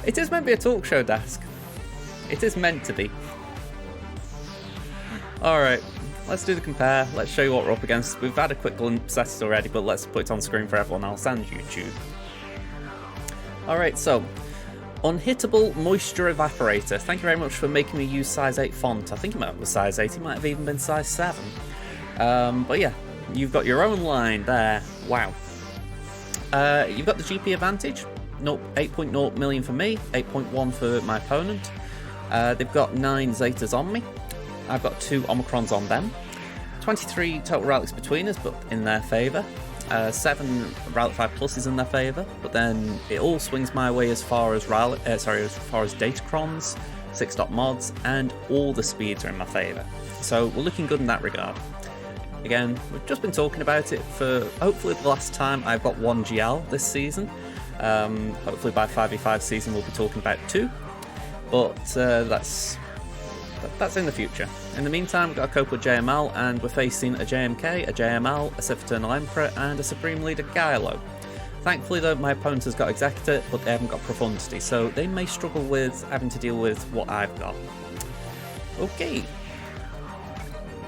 It is meant to be a talk show desk. It is meant to be. Alright, let's do the compare. Let's show you what we're up against. We've had a quick glimpse at it already, but let's put it on screen for everyone else and YouTube. Alright, so Unhittable Moisture Evaporator. Thank you very much for making me use size 8 font. I think it might have been size 8, it might have even been size 7. But yeah, you've got your own line there. Wow. You've got the GP advantage. 8.0 million for me, 8.1 for my opponent. They've got 9 Zetas on me. I've got 2 Omicrons on them. 23 total relics between us, but in their favour. 7 Relic 5 pluses in their favour, but then it all swings my way as far as Datacrons, 6 dot mods, and all the speeds are in my favour. So we're looking good in that regard. Again, we've just been talking about it for hopefully the last time I've got 1 GL this season. Hopefully by 5v5 season we'll be talking about 2, but that's in the future. In the meantime, we've got a cope with JML, and we're facing a JMK, a JML, a Sempiternal Emperor, and a Supreme Leader Gylo. Thankfully though, my opponent has got Executor, but they haven't got Profundity, so they may struggle with having to deal with what I've got. Okay.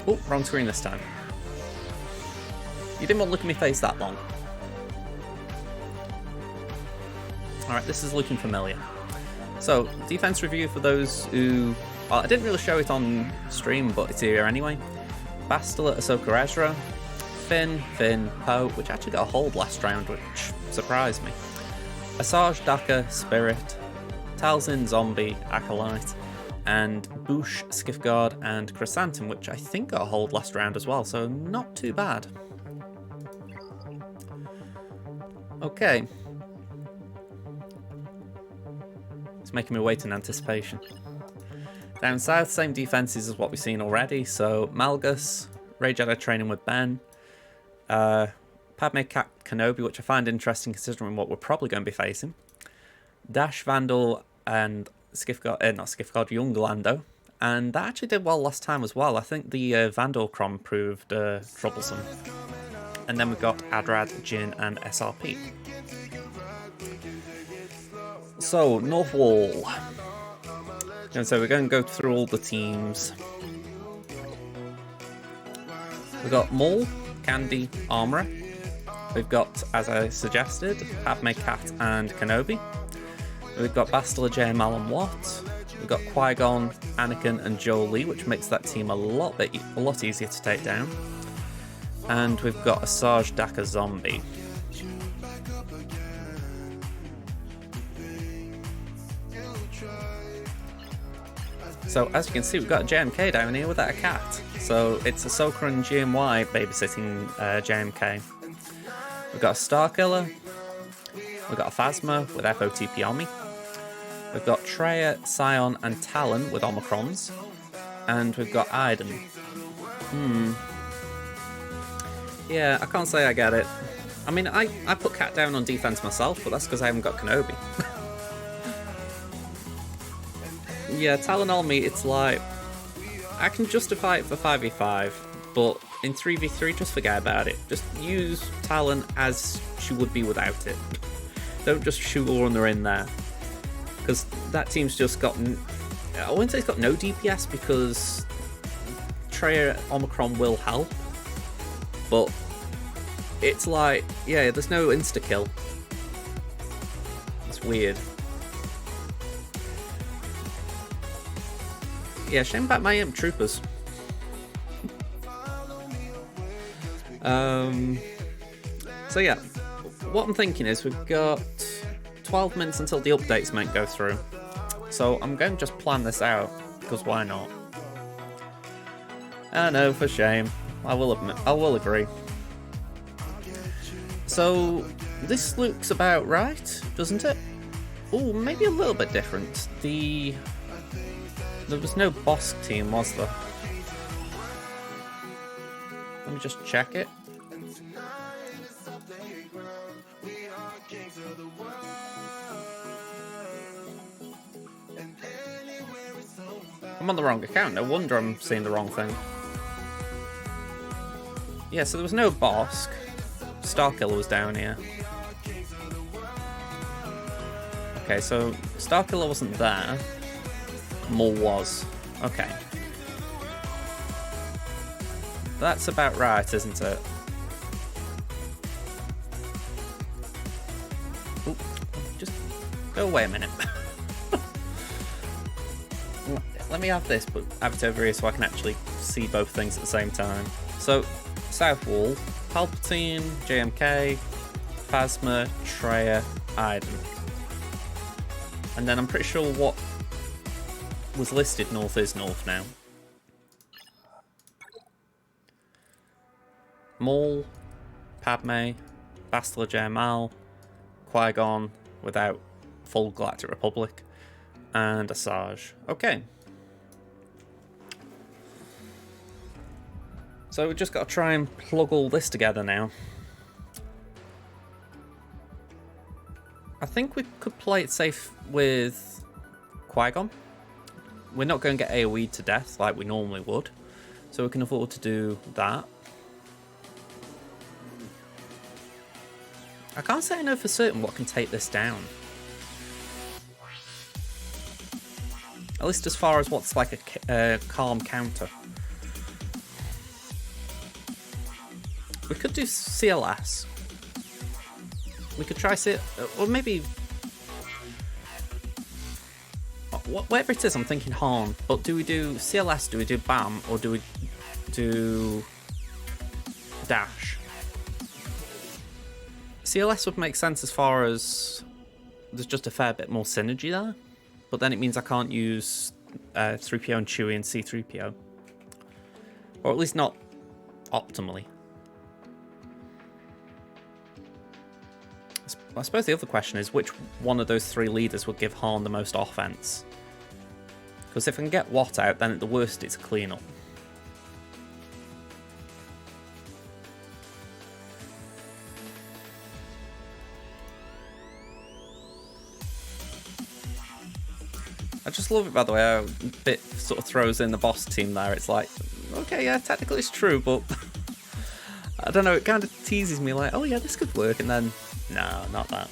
Oh, wrong screen this time. You didn't want to look at me face that long. Alright, this is looking familiar. So, defense review for those who... Well, I didn't really show it on stream, but it's here anyway. Bastila, Ahsoka Ezra, Finn, Poe, which actually got a hold last round, which surprised me. Asajj, Daka, Spirit, Talzin, Zombie, Acolyte, and Boosh, Skiffguard, and Chrysanthemum, which I think got a hold last round as well, so not too bad. Okay. It's making me wait in anticipation. Down south, same defenses as what we've seen already. So Malgus, Rey Jedi training with Ben, Padme Cat Kenobi, which I find interesting considering what we're probably going to be facing. Dash Vandal and Young Lando, and that actually did well last time as well. I think the Vandal Crom proved troublesome. And then we've got Adrad, Jin, and SRP. So North Wall. And so we're going to go through all the teams. We've got Maul, Candy, Armourer. We've got, as I suggested, Padme Cat and Kenobi. We've got Bastila, JML and Watt. We've got Qui-Gon, Anakin and Jolie, which makes that team a lot easier to take down. And we've got Asajj, Daka, Zombie. So as you can see, we've got a JMK down here without a cat. So it's Ahsoka and GMY babysitting JMK. We've got a Starkiller. We've got a Phasma with FOTP on me. We've got Treya, Scion and Talon with Omicrons. And we've got Iden. Yeah, I can't say I get it. I mean, I put Cat down on defense myself, but that's because I haven't got Kenobi. Yeah, Talon on me, it's like, I can justify it for 5v5, but in 3v3, just forget about it. Just use Talon as she would be without it. Don't just shoehorn her in there. Because that team's just got, I wouldn't say it's got no DPS, because Treya Omicron will help, but it's like, yeah, there's no insta-kill. It's weird. Yeah, shame about my Imp Troopers. So yeah, what I'm thinking is we've got 12 minutes until the updates might go through. So I'm going to just plan this out, because why not? I know, for shame. I will admit, I will agree. So this looks about right, doesn't it? Oh, maybe a little bit different. There was no boss team, was there? Let me just check it. I'm on the wrong account, no wonder I'm seeing the wrong thing. Yeah, so there was no boss. Starkiller was down here. Okay, so Starkiller wasn't there. Mole was. Okay. That's about right, isn't it? Ooh, just go away a minute. Let me have this, but have it over here so I can actually see both things at the same time. So, South Wall, Palpatine, JMK, Phasma, Traya, Iden. And then I'm pretty sure what was listed north is north now. Maul, Padme, Bastila Jamal, Qui-Gon without full Galactic Republic, and Asajj. Okay. So we've just got to try and plug all this together now. I think we could play it safe with Qui-Gon. We're not going to get AoE'd to death like we normally would, so we can afford to do that. I can't say I know for certain what can take this down. At least as far as what's like a calm counter. We could do CLS. We could try or maybe... Whatever it is, I'm thinking Han. But do we do CLS, do we do BAM, or do we do Dash? CLS would make sense as far as there's just a fair bit more synergy there. But then it means I can't use 3PO and Chewie and C-3PO. Or at least not optimally. I suppose the other question is which one of those three leaders would give Han the most offense? Because if I can get Watt out, then at the worst it's a clean-up. I just love it, by the way, how Bit sort of throws in the boss team there. It's like, okay, yeah, technically it's true, but I don't know, it kind of teases me like, oh yeah, this could work, and then, no, not that.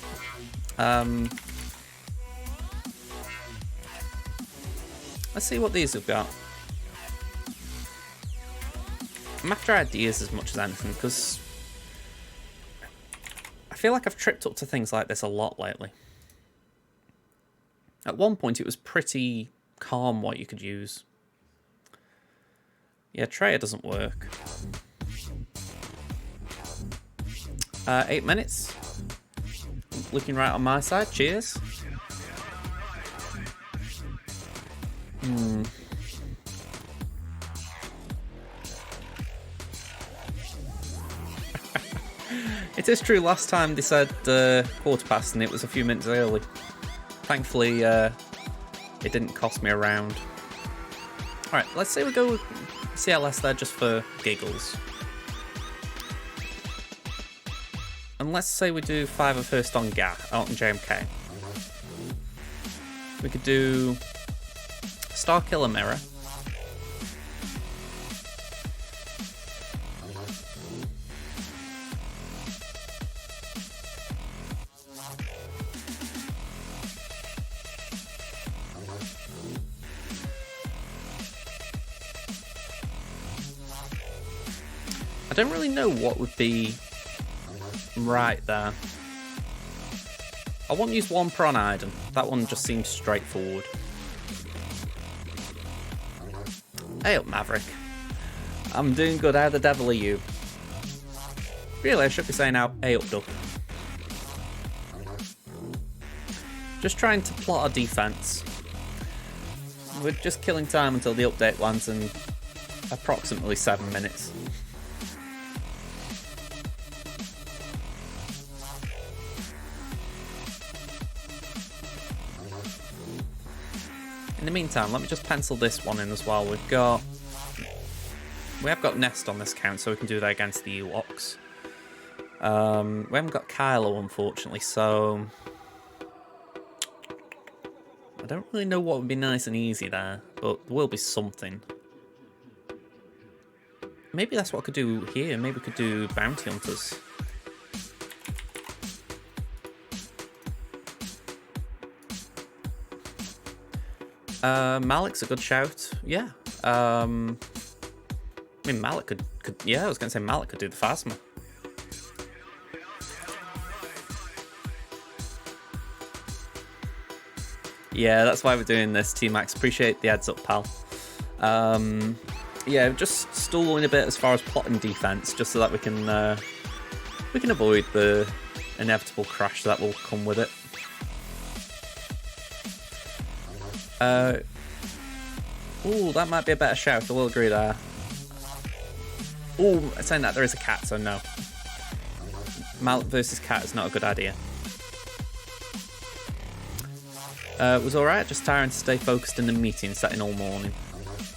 Let's see what these have got. I'm after ideas as much as anything, because I feel like I've tripped up to things like this a lot lately. At one point, it was pretty calm what you could use. Yeah, Traya doesn't work. 8 minutes. Looking right on my side. Cheers. It is true, last time they said quarter past and it was a few minutes early. Thankfully, it didn't cost me a round. Alright, let's say we go with CLS there just for giggles. And let's say we do 5 of first on GAC, on JMK. We could do Starkiller Mirror. I don't really know what would be right there. I won't use one prawn Iden. That one just seems straightforward. Hey up, Maverick. I'm doing good. How the devil are you? Really, I should be saying hey up, Duck. Just trying to plot a defense. We're just killing time until the update lands in approximately 7 minutes. In the meantime, let me just pencil this one in as well. We have got Nest on this count, so we can do that against the Ewoks. We haven't got Kylo, unfortunately, so I don't really know what would be nice and easy there, but there will be something. Maybe that's what I could do here. Maybe we could do Bounty Hunters. Malik's a good shout. Yeah. I mean, Malik could yeah, I was going to say Malik could do the Phasma. Yeah, that's why we're doing this, T-Max. Appreciate the heads up, pal. Yeah, just stalling a bit as far as plotting defense, just so that we can avoid the inevitable crash that will come with it. Ooh, that might be a better shout. I will agree there. Ooh, saying that there is a cat, so no. Malik versus cat is not a good idea. It was alright, just tiring to stay focused in the meeting, sat in all morning.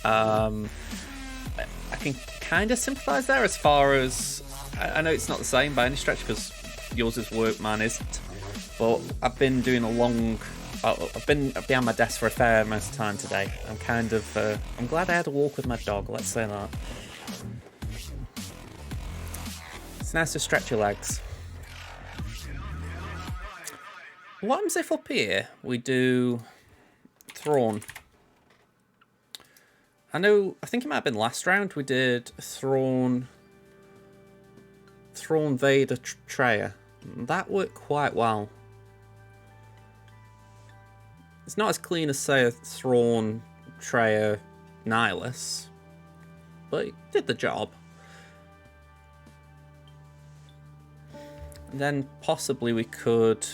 I can kind of sympathise there as far as... I know it's not the same by any stretch, because yours is work, mine isn't. But I've been doing a long... I've been behind my desk for a fair amount of time today. I'm kind of... I'm glad I had a walk with my dog, let's say that. It's nice to stretch your legs. What happens if up here we do Thrawn? I think it might have been last round we did Thrawn Vader Treya. That worked quite well. It's not as clean as, say, a Thrawn Treya Nihilus, but it did the job. And then possibly we could...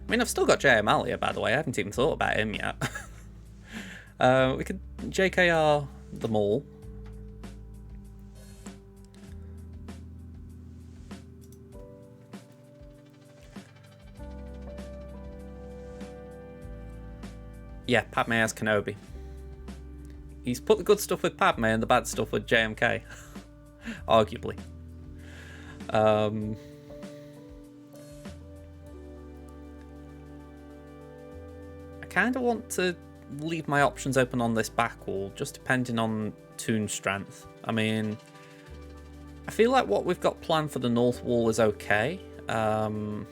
I mean, I've still got J.M. Alia, by the way. I haven't even thought about him yet. We could JKR them all. Yeah, Padme as Kenobi. He's put the good stuff with Padme and the bad stuff with JMK. Arguably. I kind of want to leave my options open on this back wall, just depending on Toon strength. I mean, I feel like what we've got planned for the north wall is okay. For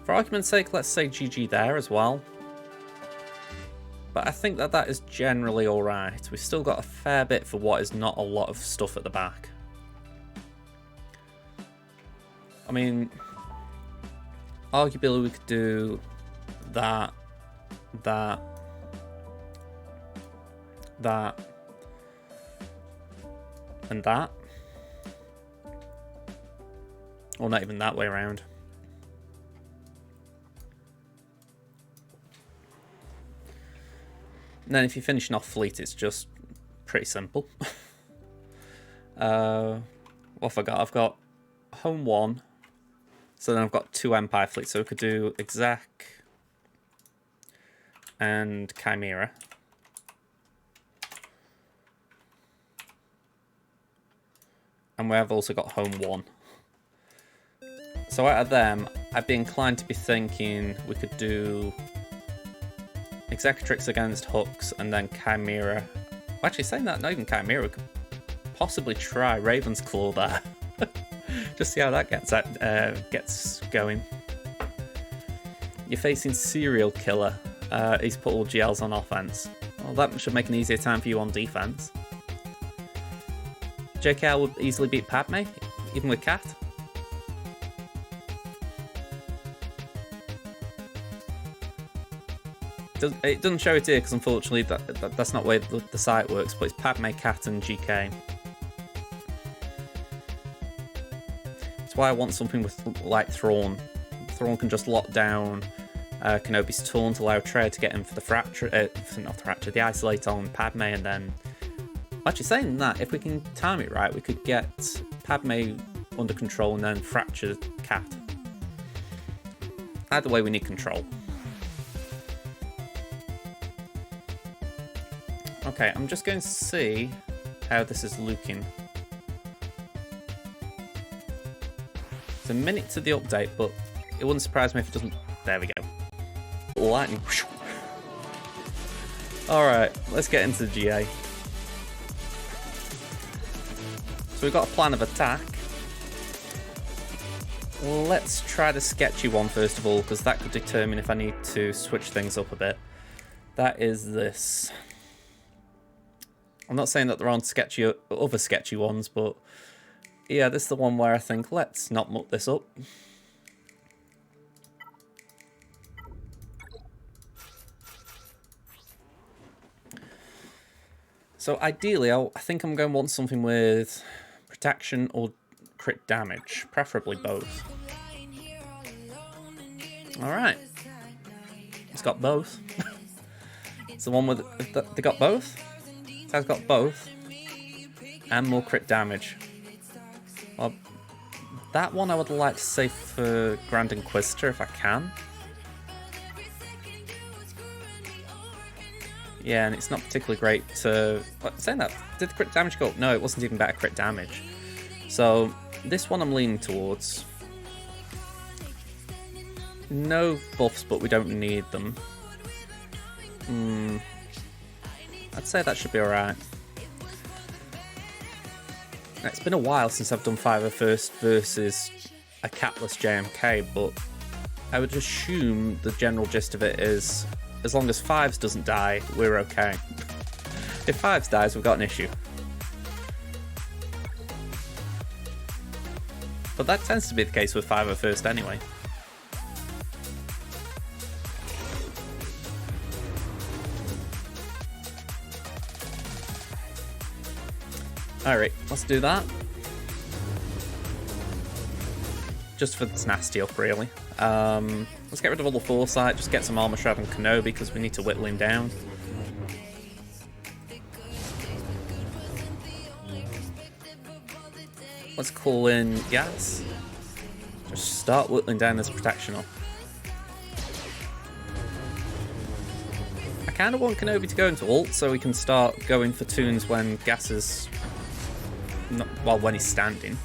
argument's sake, let's say GG there as well. But I think that is generally alright. We've still got a fair bit for what is not a lot of stuff at the back. I mean, arguably we could do that, and that. Or not even that way around. And then if you're finishing off fleet, it's just pretty simple. What have I got? I've got home 1. So then I've got 2 Empire fleets. So we could do Exec and Chimera. And we have also got home 1. So out of them, I'd be inclined to be thinking we could do Executrix against Hux and then Chimera. Well, actually, saying that, not even Chimera, we could possibly try Raven's Claw there. Just see how that gets going. You're facing Serial Killer. He's put all GLs on offense. Well, that should make an easier time for you on defense. JKL would easily beat Padme, even with Cat. It doesn't show it here because unfortunately that's not the way the site works, but it's Padme, Cat and GK. That's why I want something with like Thrawn. Thrawn can just lock down Kenobi's taunt, allow Treya to get in for the fracture, not the fracture, the isolate on Padme, and then... Actually, saying that, if we can time it right, we could get Padme under control and then fracture Cat. Either way, we need control. Okay, I'm just going to see how this is looking. It's a minute to the update, but it wouldn't surprise me if it doesn't... There we go. Lightning. Alright, let's get into the GA. So we've got a plan of attack. let's try the sketchy one first of all, because that could determine if I need to switch things up a bit. That is this. I'm not saying that there aren't other sketchy ones, but yeah, this is the one where I think, let's not muck this up. So ideally, I think I'm going to want something with protection or crit damage, preferably both. Alright. It's got both. It's the one with... They got both? It has got both. And more crit damage. Well, that one I would like to save for Grand Inquisitor if I can. Yeah, and it's not particularly great to... saying that, did the crit damage go up? No, it wasn't even better crit damage. So, this one I'm leaning towards. No buffs, but we don't need them. I'd say that should be alright. It's been a while since I've done 501st versus a catless JMK, but I would assume the general gist of it is, as long as 5s doesn't die, we're okay. If 5s dies, we've got an issue. But that tends to be the case with 501st anyway. Alright, let's do that. Just for this nasty up, really. Let's get rid of all the foresight, just get some armor shroud on Kenobi because we need to whittle him down. Let's call in Gas. Just start whittling down this protection up. I kind of want Kenobi to go into ult so we can start going for tunes when Gas is... well, when he's standing.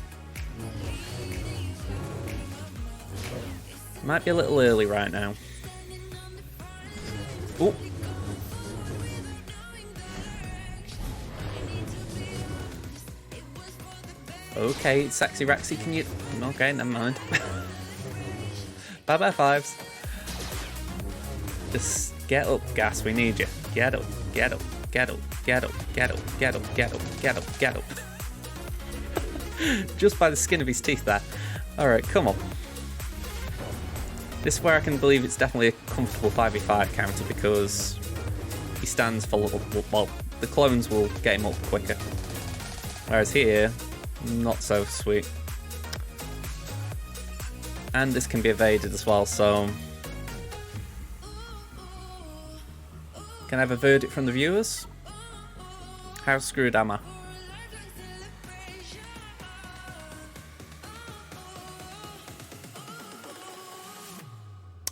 Might be a little early right now. Oh. Okay, Sexy Rexy, can you... okay, never mind. Bye-bye 5s. Just get up, Gas, we need you. Get up, get up, get up, get up, get up, get up, get up, get up, get up. Just by the skin of his teeth there. Alright, come on. This is where I can believe it's definitely a comfortable 5v5 counter because he stands for little... well, the clones will get him up quicker. Whereas here, not so sweet. And this can be evaded as well, so... can I have a verdict from the viewers? How screwed am I?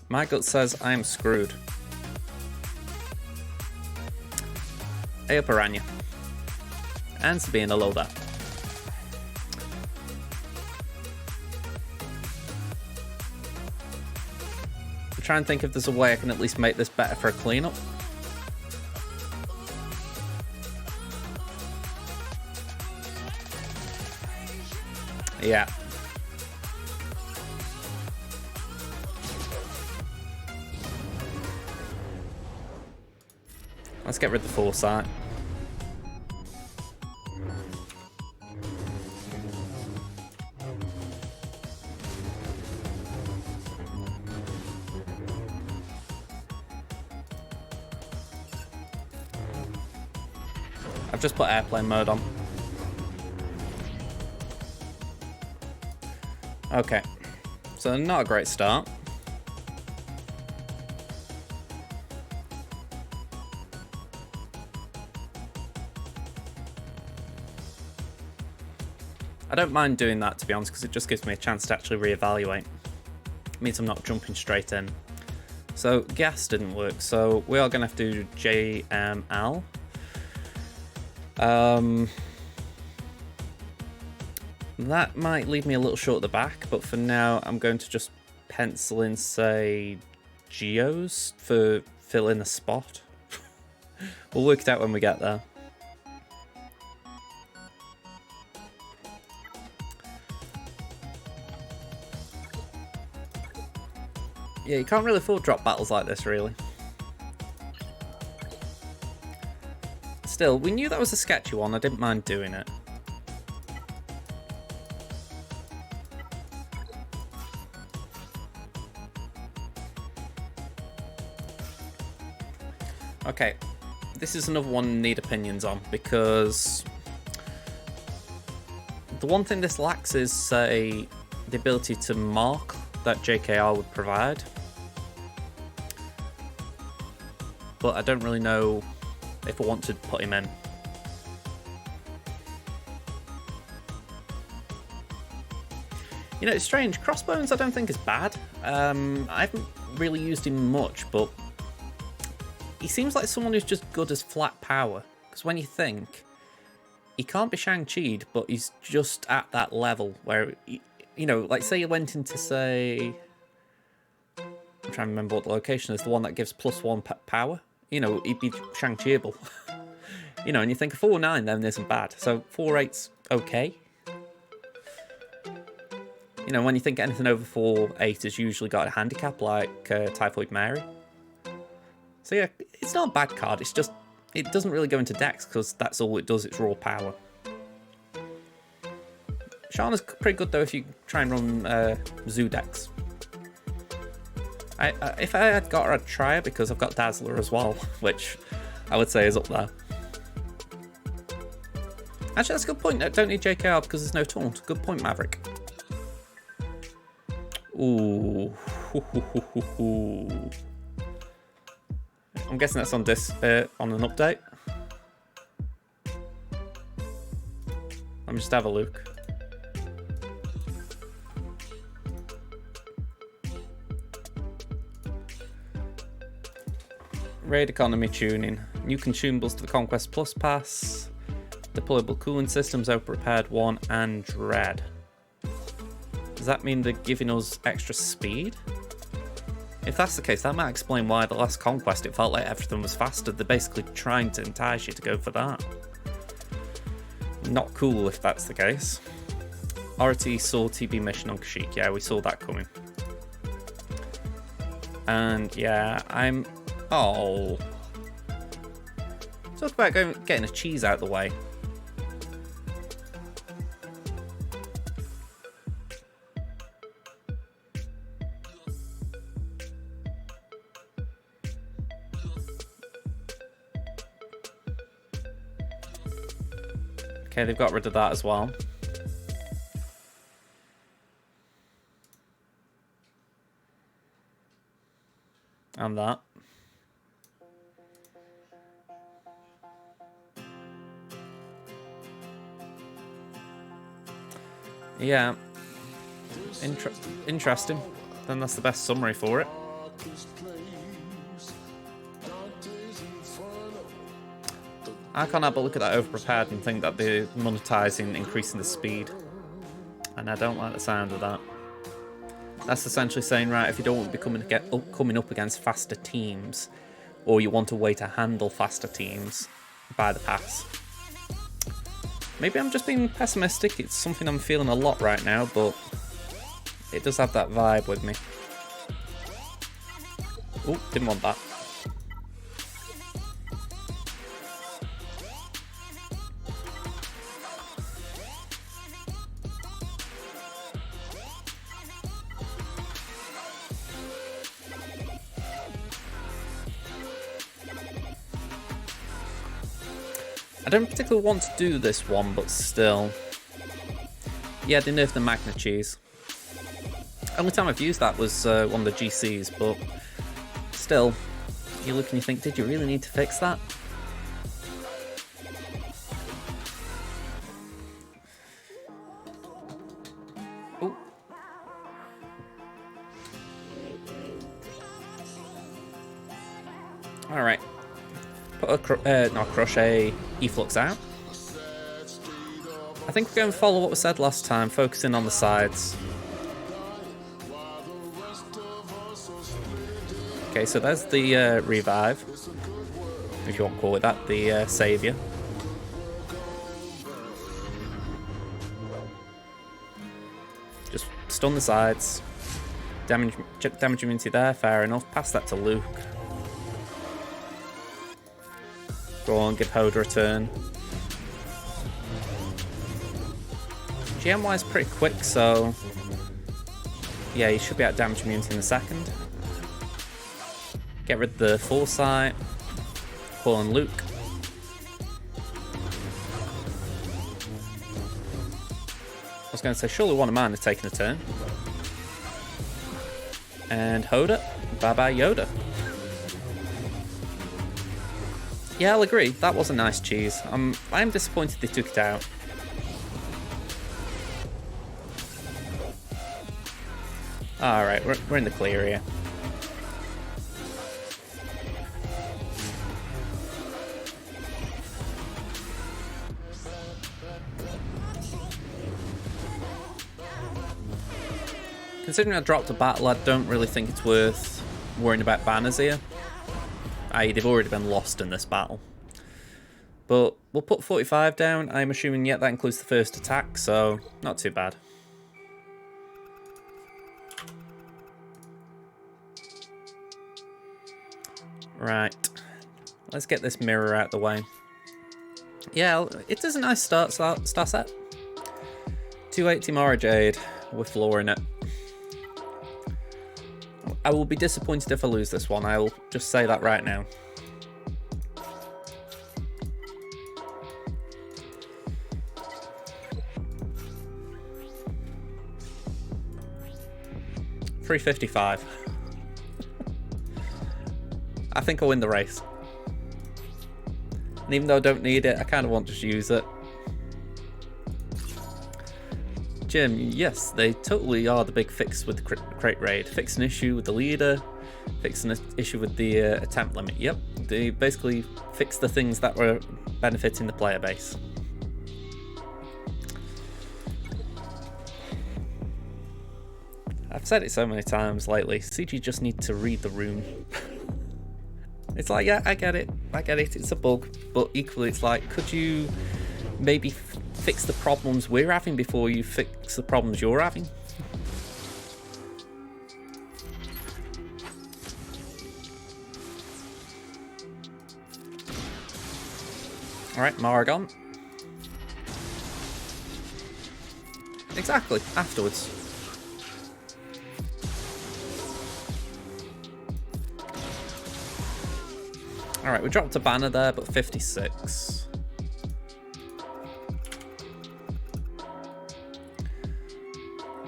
My gut says I am screwed. Hey up, Aranya. And Sabina, hello there. I'm trying to think if there's a way I can at least make this better for a cleanup. Yeah. Let's get rid of the foresight. I've just put airplane mode on. Okay, so not a great start. I don't mind doing that, to be honest, because it just gives me a chance to actually reevaluate. It means I'm not jumping straight in. So gas didn't work, so we are going to have to do JML. That might leave me a little short at the back, but for now I'm going to just pencil in, say, Geos for fill in a spot. We'll work it out when we get there. Yeah, you can't really afford drop battles like this, really. Still, we knew that was a sketchy one. I didn't mind doing it. Okay, this is another one I need opinions on, because the one thing this lacks is, say, the ability to mark that JKR would provide. But I don't really know if I want to put him in. You know, it's strange. Crossbones I don't think is bad. I haven't really used him much, but he seems like someone who's just good as flat power. Because when you think, he can't be Shang-Chi'd, but he's just at that level where, you know, like say you went into, say, I'm trying to remember what the location is, the one that gives +1 power. You know, he'd be Shang-Chi'able. You know, and you think a 4-9 then isn't bad. So 4-8's okay. You know, when you think anything over 4-8 has usually got a handicap like Typhoid Mary. So yeah, it's not a bad card, it's just, it doesn't really go into decks because that's all it does, it's raw power. Shana's pretty good though if you try and run Zoo decks. If I had got her, I'd try her because I've got Dazzler as well, which I would say is up there. Actually, that's a good point. I don't need JKR because there's no taunt. Good point, Maverick. Ooh. I'm guessing that's on this on an update. Let me just have a look. Raid economy tuning. New consumables to the Conquest Plus pass. Deployable cooling systems, open repaired 1 and Dread. Does that mean they're giving us extra speed? If that's the case, that might explain why the last Conquest it felt like everything was faster. They're basically trying to entice you to go for that. Not cool if that's the case. RT saw TB mission on Kashyyyk. Yeah, we saw that coming. And yeah, I'm... Oh. Talk about getting a cheese out of the way. Okay, they've got rid of that as well. And that. Yeah. Interesting. Then that's the best summary for it. I can't have a look at that overprepared and think that they're monetizing increasing the speed. And I don't like the sound of that. That's essentially saying, right, if you don't want to be coming up against faster teams, or you want a way to handle faster teams, buy the pass. Maybe I'm just being pessimistic, it's something I'm feeling a lot right now, but it does have that vibe with me. Oh, didn't want that. I don't particularly want to do this one, but still. Yeah, they nerfed the Magna Cheese. Only time I've used that was one of the GCs, but still, you look and you think, did you really need to fix that? Ooh. Alright. Put a not crush, a efflux out. I think we're going to follow what was said last time, focusing on the sides. Okay, so there's the revive, if you want to call it that, the saviour. Just stun the sides. Damage immunity there, fair enough. Pass that to Luke. Go on, give Hoda a turn. GM-wise pretty quick, so... yeah, you should be at damage immunity in a second. Get rid of the Foresight. Pull on Luke. I was going to say, surely one of mine is taking a turn. And Hoda. Bye-bye Yoda. Yeah, I'll agree. That was a nice cheese. I am disappointed they took it out. Alright, we're in the clear here. Considering I dropped a battle, I don't really think it's worth worrying about banners here. I.e., they've already been lost in this battle. But we'll put 45 down. I'm assuming, yeah, that includes the first attack, so not too bad. Right. Let's get this mirror out the way. Yeah, it is a nice start set. 280 Mara Jade with lore in it. I will be disappointed if I lose this one. I'll just say that right now. $355. I think I'll win the race. And even though I don't need it, I kind of want to use it. Jim, yes, they totally are the big fix with the crate raid. Fix an issue with the leader, fix an issue with the attempt limit. Yep, they basically fixed the things that were benefiting the player base. I've said it so many times lately, CG just need to read the room. It's like, yeah, I get it, it's a bug, but equally it's like, could you maybe fix the problems we're having before you fix the problems you're having? Alright, Maragon. Exactly, afterwards. Alright, we dropped a banner there, but 56.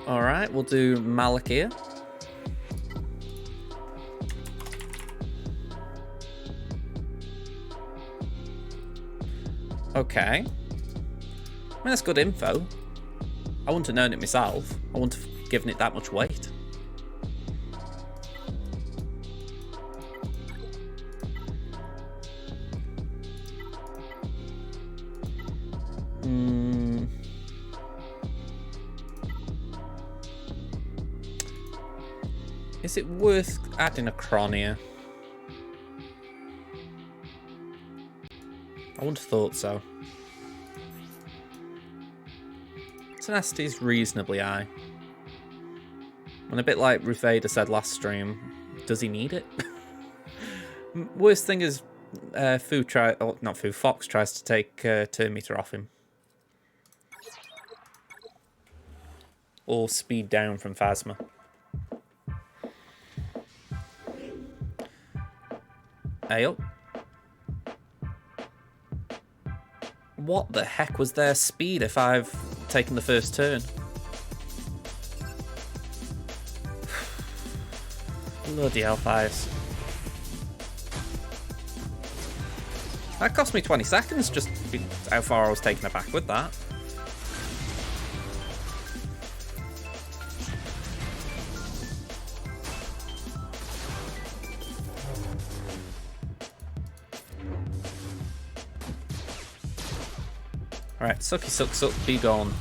Alright, we'll do Malakir. Okay. I mean, that's good info. I wouldn't have known it myself. I wouldn't have given it that much weight. Is it worth adding a Chronia? I wouldn't have thought so. Tenacity is reasonably high. And a bit like Ruth Vader said last stream, does he need it? Worst thing is Fox tries to take turn meter off him. Or speed down from Phasma. Ayo. What the heck was their speed if I've taken the first turn? Bloody hellfires. That cost me 20 seconds, just how far I was taken aback with that. Alright, sucky suck suck, be gone.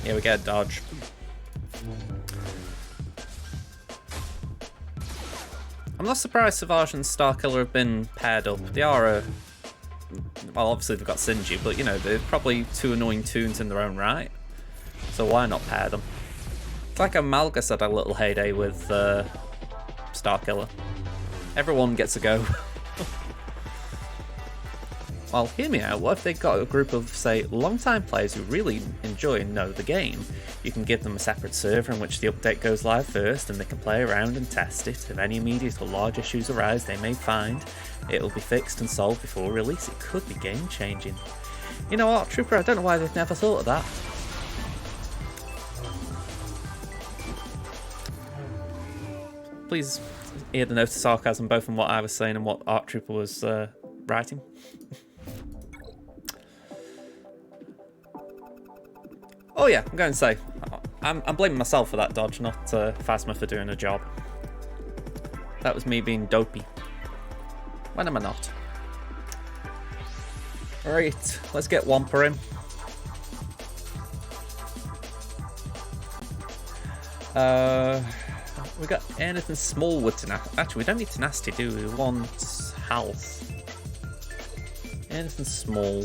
Yeah, we get a dodge. I'm not surprised Savage and Starkiller have been paired up. They are well, obviously they've got Sinji, but you know, they're probably two annoying toons in their own right. So why not pair them? It's like Amalgus had a little heyday with Starkiller. Everyone gets a go. Well, hear me out, what if they got a group of, say, long-time players who really enjoy and know the game? You can give them a separate server in which the update goes live first, and they can play around and test it. If any immediate or large issues arise, they may find it will be fixed and solved before release. It could be game-changing. You know what, Trooper, I don't know why they've never thought of that. Please hear the note of sarcasm both in what I was saying and what Art Trooper was writing. Oh yeah, I'm going to say, I'm blaming myself for that dodge, not Phasma for doing a job. That was me being dopey. When am I not? Alright, let's get Wampa in. We got anything small with tenacity. Actually, we don't need tenacity, do we? We want health. Anything small.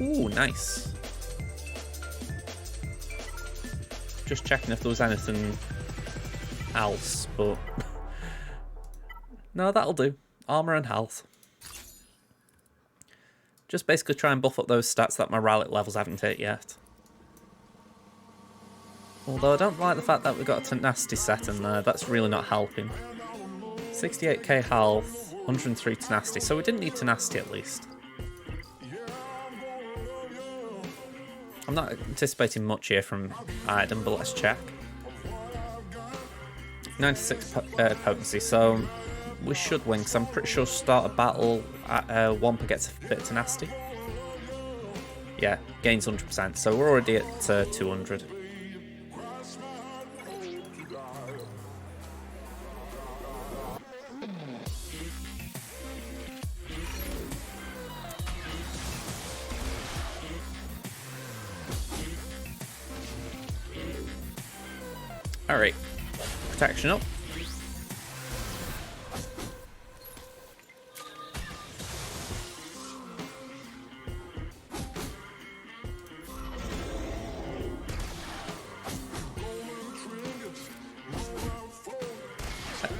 Ooh, nice. Just checking if there was anything else, but no, that'll do. Armor and health. Just basically try and buff up those stats that my relic levels haven't hit yet. Although I don't like the fact that we've got a tenacity set in there. That's really not helping. 68k health, 103 tenacity. So we didn't need tenacity at least. I'm not anticipating much here from Iden, but let's check. 96 potency, so we should win, because I'm pretty sure start a battle at Wampa gets a bit of tenacity. Yeah, gains 100%, so we're already at 200. Alright, protection up.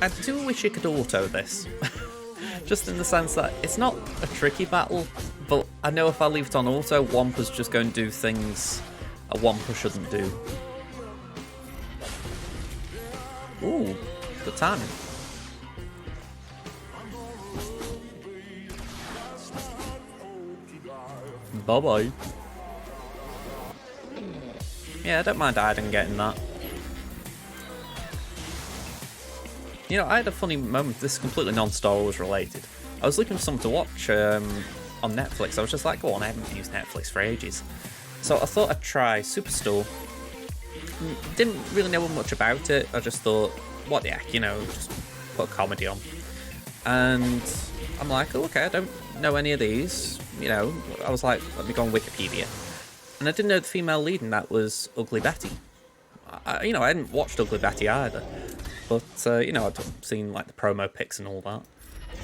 I do wish you could auto this. Just in the sense that it's not a tricky battle, but I know if I leave it on auto, Wampa's just going to do things a Wampa shouldn't do. Ooh, good timing. Bye-bye. Yeah, I don't mind Iden getting that. You know, I had a funny moment. This is completely non-Star Wars related. I was looking for something to watch on Netflix. I was just like, go on, I haven't used Netflix for ages. So I thought I'd try Superstore. Didn't really know much about it. I just thought, what the heck, you know, just put a comedy on. And I'm like, oh, okay, I don't know any of these. You know, I was like, let me go on Wikipedia. And I didn't know the female lead in that was Ugly Betty. You know, I hadn't watched Ugly Betty either. But, you know, I'd seen, like, the promo pics and all that.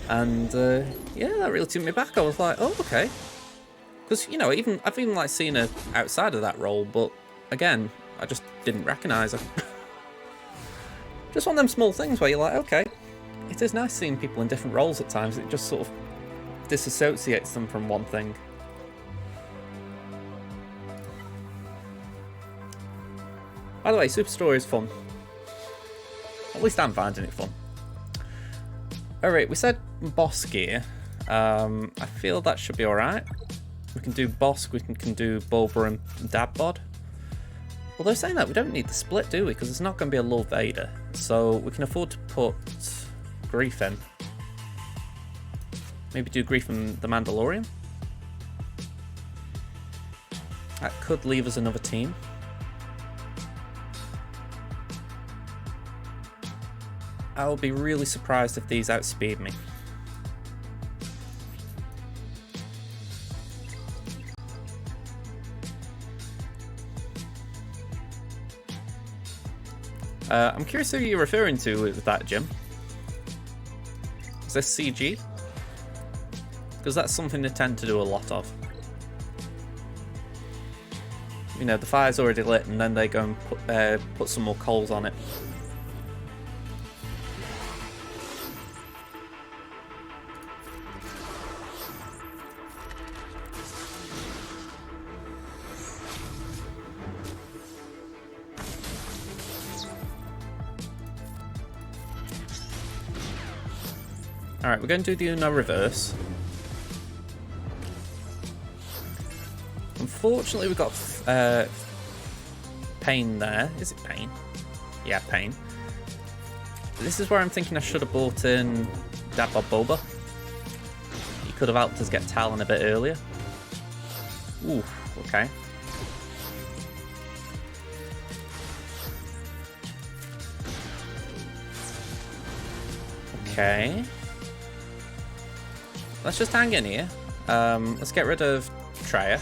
And, yeah, that really took me back. I was like, oh, okay. Because, you know, I've even, like, seen her outside of that role, but, again, I just didn't recognise her. Just one of them small things where you're like, okay, it is nice seeing people in different roles at times. It just sort of disassociates them from one thing. By the way, Superstore is fun. At least I'm finding it fun. Alright, we said boss gear. I feel that should be alright. We can do Bosk, we can do Bulba and Dabbod. Although saying that, we don't need the split, do we? Because it's not going to be a Lord Vader. So we can afford to put Grief in. Maybe do Grief and the Mandalorian. That could leave us another team. I will be really surprised if these outspeed me. I'm curious who you're referring to with that, Jim. Is this CG? Because that's something they tend to do a lot of. you know, the fire's already lit, and then they go and put some more coals on it. Alright, we're going to do the Uno reverse. Unfortunately, we've got Pain there. Is it Pain? Yeah, Pain. This is where I'm thinking I should have brought in Dad Bob Boba. He could have helped us get Talon a bit earlier. Ooh, okay. Okay. Let's just hang in here. Let's get rid of Treya.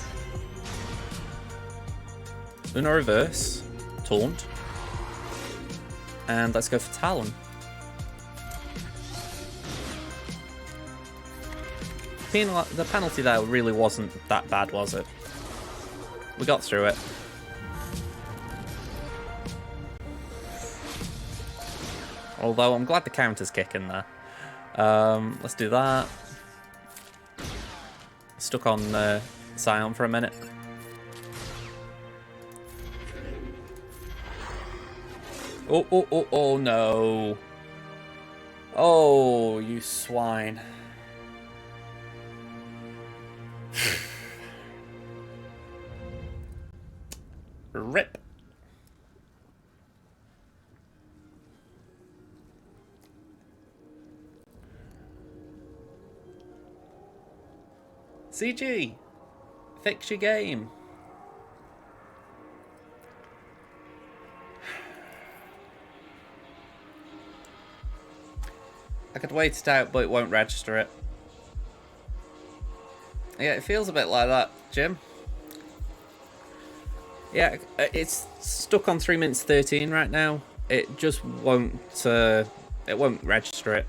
Uno reverse. Taunt. And let's go for Talon. The penalty there really wasn't that bad, was it? We got through it. Although I'm glad the counter's kicking there. Let's do that. Stuck on Scion for a minute. Oh no. Oh, you swine. Rip. CG, fix your game. I could wait it out, but it won't register it. Yeah, it feels a bit like that, Jim. Yeah, it's stuck on 3 minutes 13 right now. It just won't. It won't register it.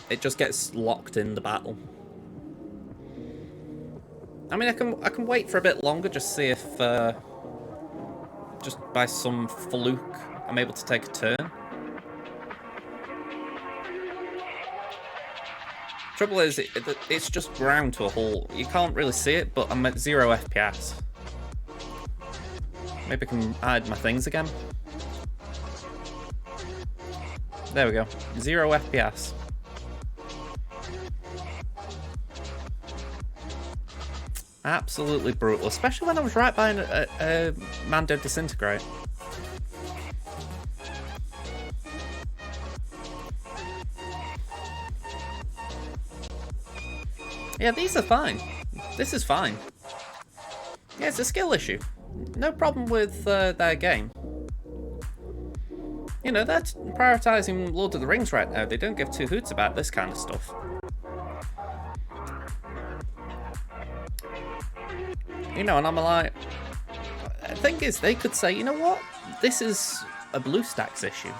It just gets locked in the battle. I mean, I can wait for a bit longer, just see if just by some fluke I'm able to take a turn. Trouble is, it's just ground to a halt. You can't really see it, but I'm at 0 FPS. Maybe I can hide my things again. There we go. 0 FPS. Absolutely brutal, especially when I was right by a Mando Disintegrate. Yeah, these are fine. This is fine. Yeah, it's a skill issue. No problem with their game. You know, they're prioritising Lord of the Rings right now. They don't give two hoots about this kind of stuff. You know, and I'm like... The thing is, they could say, you know what? This is a BlueStacks issue.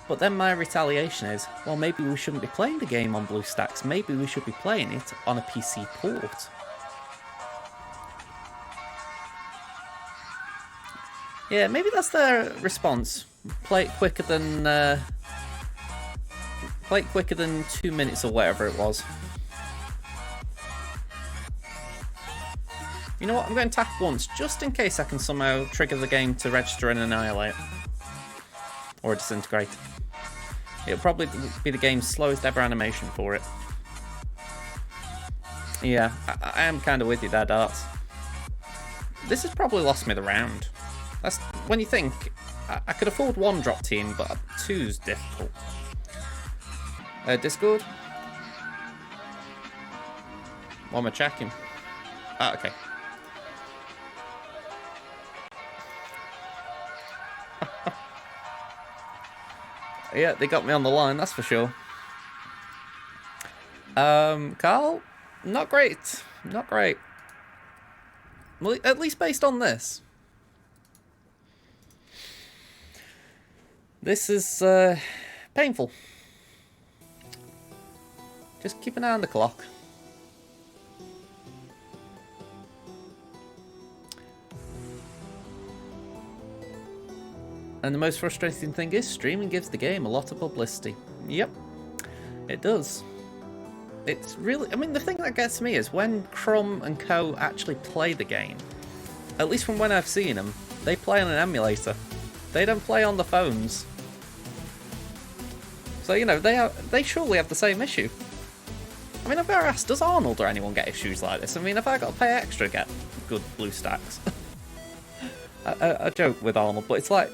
But then my retaliation is, well, maybe we shouldn't be playing the game on BlueStacks. Maybe we should be playing it on a PC port. Yeah, maybe that's their response. Play it quicker than 2 minutes or whatever it was. You know what? I'm going to tap once, just in case I can somehow trigger the game to register and annihilate. Or disintegrate. It'll probably be the game's slowest ever animation for it. Yeah, I am kind of with you there, Darts. This has probably lost me the round. That's when you think, I could afford one drop team, but two's difficult. Discord? What am I checking? Ah, okay. Yeah, they got me on the line, that's for sure. Carl? Not great. Not great. Well, at least based on this. This is painful. Just keep an eye on the clock. And the most frustrating thing is streaming gives the game a lot of publicity. Yep, it does. It's really... I mean, the thing that gets me is when Crumb and Co. actually play the game, at least from when I've seen them, they play on an emulator. They don't play on the phones. So, you know, they surely have the same issue. I mean, I've ever asked, does Arnold or anyone get issues like this? I mean, have I got to pay extra to get good blue stacks? I joke with Arnold, but it's like,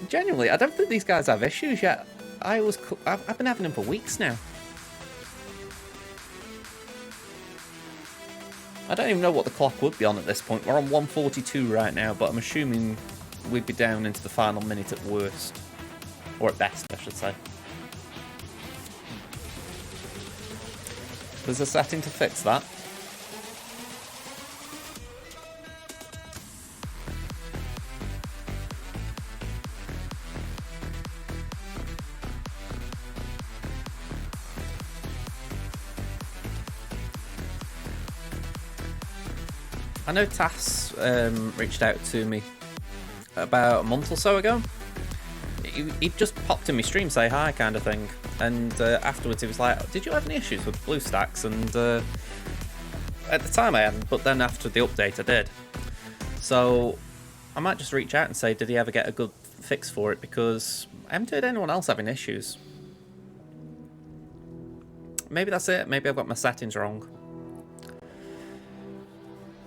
genuinely, I don't think these guys have issues yet. I've been having them for weeks now. I don't even know what the clock would be on at this point. We're on 142 right now, but I'm assuming we'd be down into the final minute at worst. Or at best, I should say. There's a setting to fix that. I know Tass reached out to me about a month or so ago. He just popped in my stream, say hi kind of thing, and afterwards he was like, did you have any issues with BlueStacks? And at the time I hadn't, but then after the update I did. So I might just reach out and say, did he ever get a good fix for it, because I haven't heard anyone else having issues. Maybe that's it, maybe I've got my settings wrong.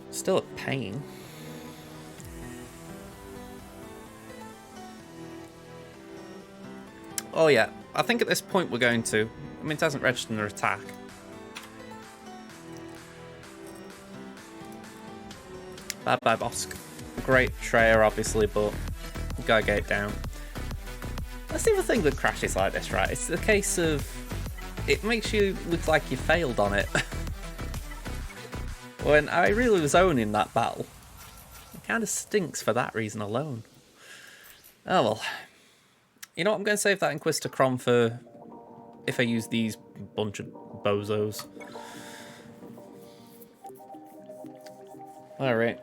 Still a pain. Oh yeah, I think at this point we're going to. I mean, it hasn't registered an attack. Bad bye, Bosk. Great Treya, obviously, but you gotta get it down. That's the other thing with crashes like this, right? It's the case of it makes you look like you failed on it. When I really was owning that battle. It kind of stinks for that reason alone. Oh well. You know what, I'm going to save that Inquisitor Crom for if I use these bunch of bozos. Alright.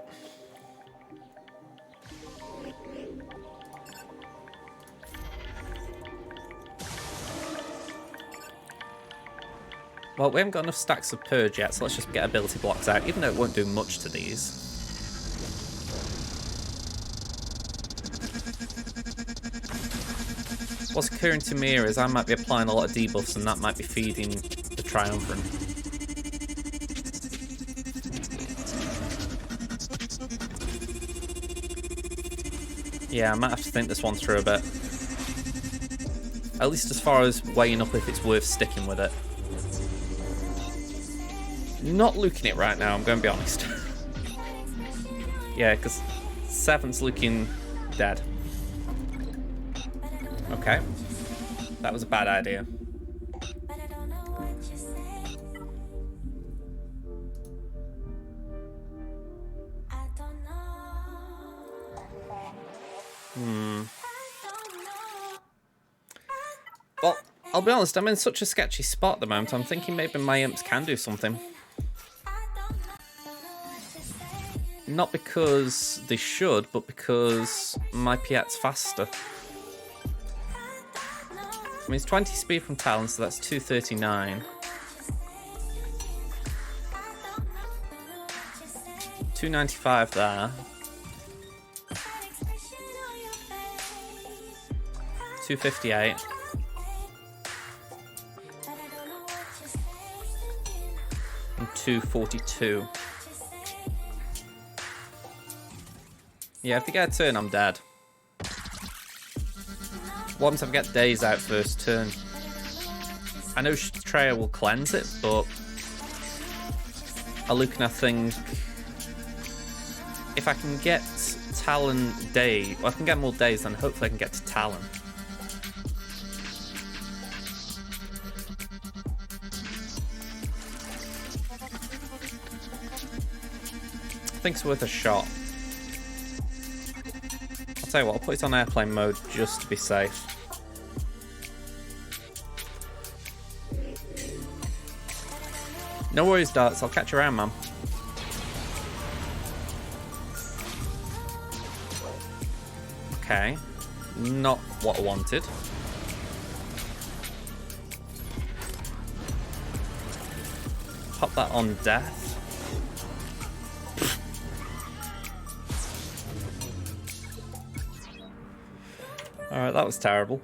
Well, we haven't got enough stacks of Purge yet, so let's just get ability blocks out, even though it won't do much to these. What's occurring to me here is I might be applying a lot of debuffs and that might be feeding the Triumvirate. Yeah, I might have to think this one through a bit. At least as far as weighing up if it's worth sticking with it. Not looking it right now, I'm going to be honest. Yeah, because 7's looking dead. Okay. That was a bad idea. Well, I'll be honest, I'm in such a sketchy spot at the moment, I'm thinking maybe my imps can do something. Not because they should, but because my Piat's faster. I mean, it's 20 speed from Talon, so that's 239. 295 there. 258. And 242. Yeah, if they get a turn, I'm dead. Once I get days out first turn. I know Treya will cleanse it, but I think if I can get Talon day, well, I can get more days, then hopefully I can get to Talon. I think it's worth a shot. I'll tell you what, I'll put it on airplane mode just to be safe. No worries, Darts, I'll catch you around, man. Okay. Not what I wanted. Pop that on death. Alright, that was terrible.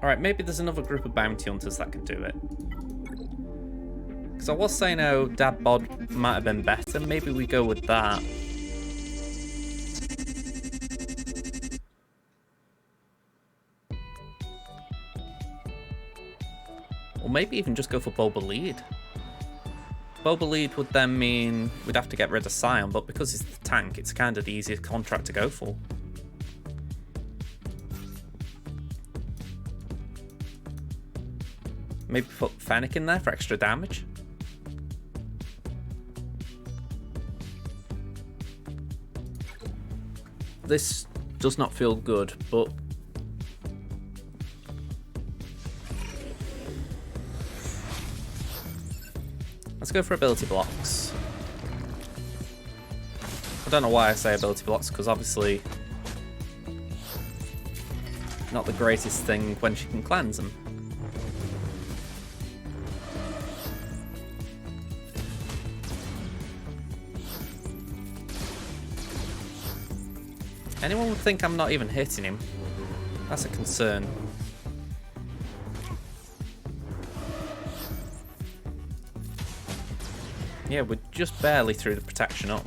Alright, maybe there's another group of bounty hunters that can do it. Because I was saying, oh, Dad Bod might have been better. Maybe we go with that. Or maybe even just go for Boba Lead. Boba Lead would then mean we'd have to get rid of Scion, but because it's the tank, it's kind of the easiest contract to go for. Maybe put Fennec in there for extra damage. This does not feel good, but let's go for ability blocks. I don't know why I say ability blocks, because obviously not the greatest thing when she can cleanse them. Anyone would think I'm not even hitting him. That's a concern. Yeah, we're just barely through the protection up.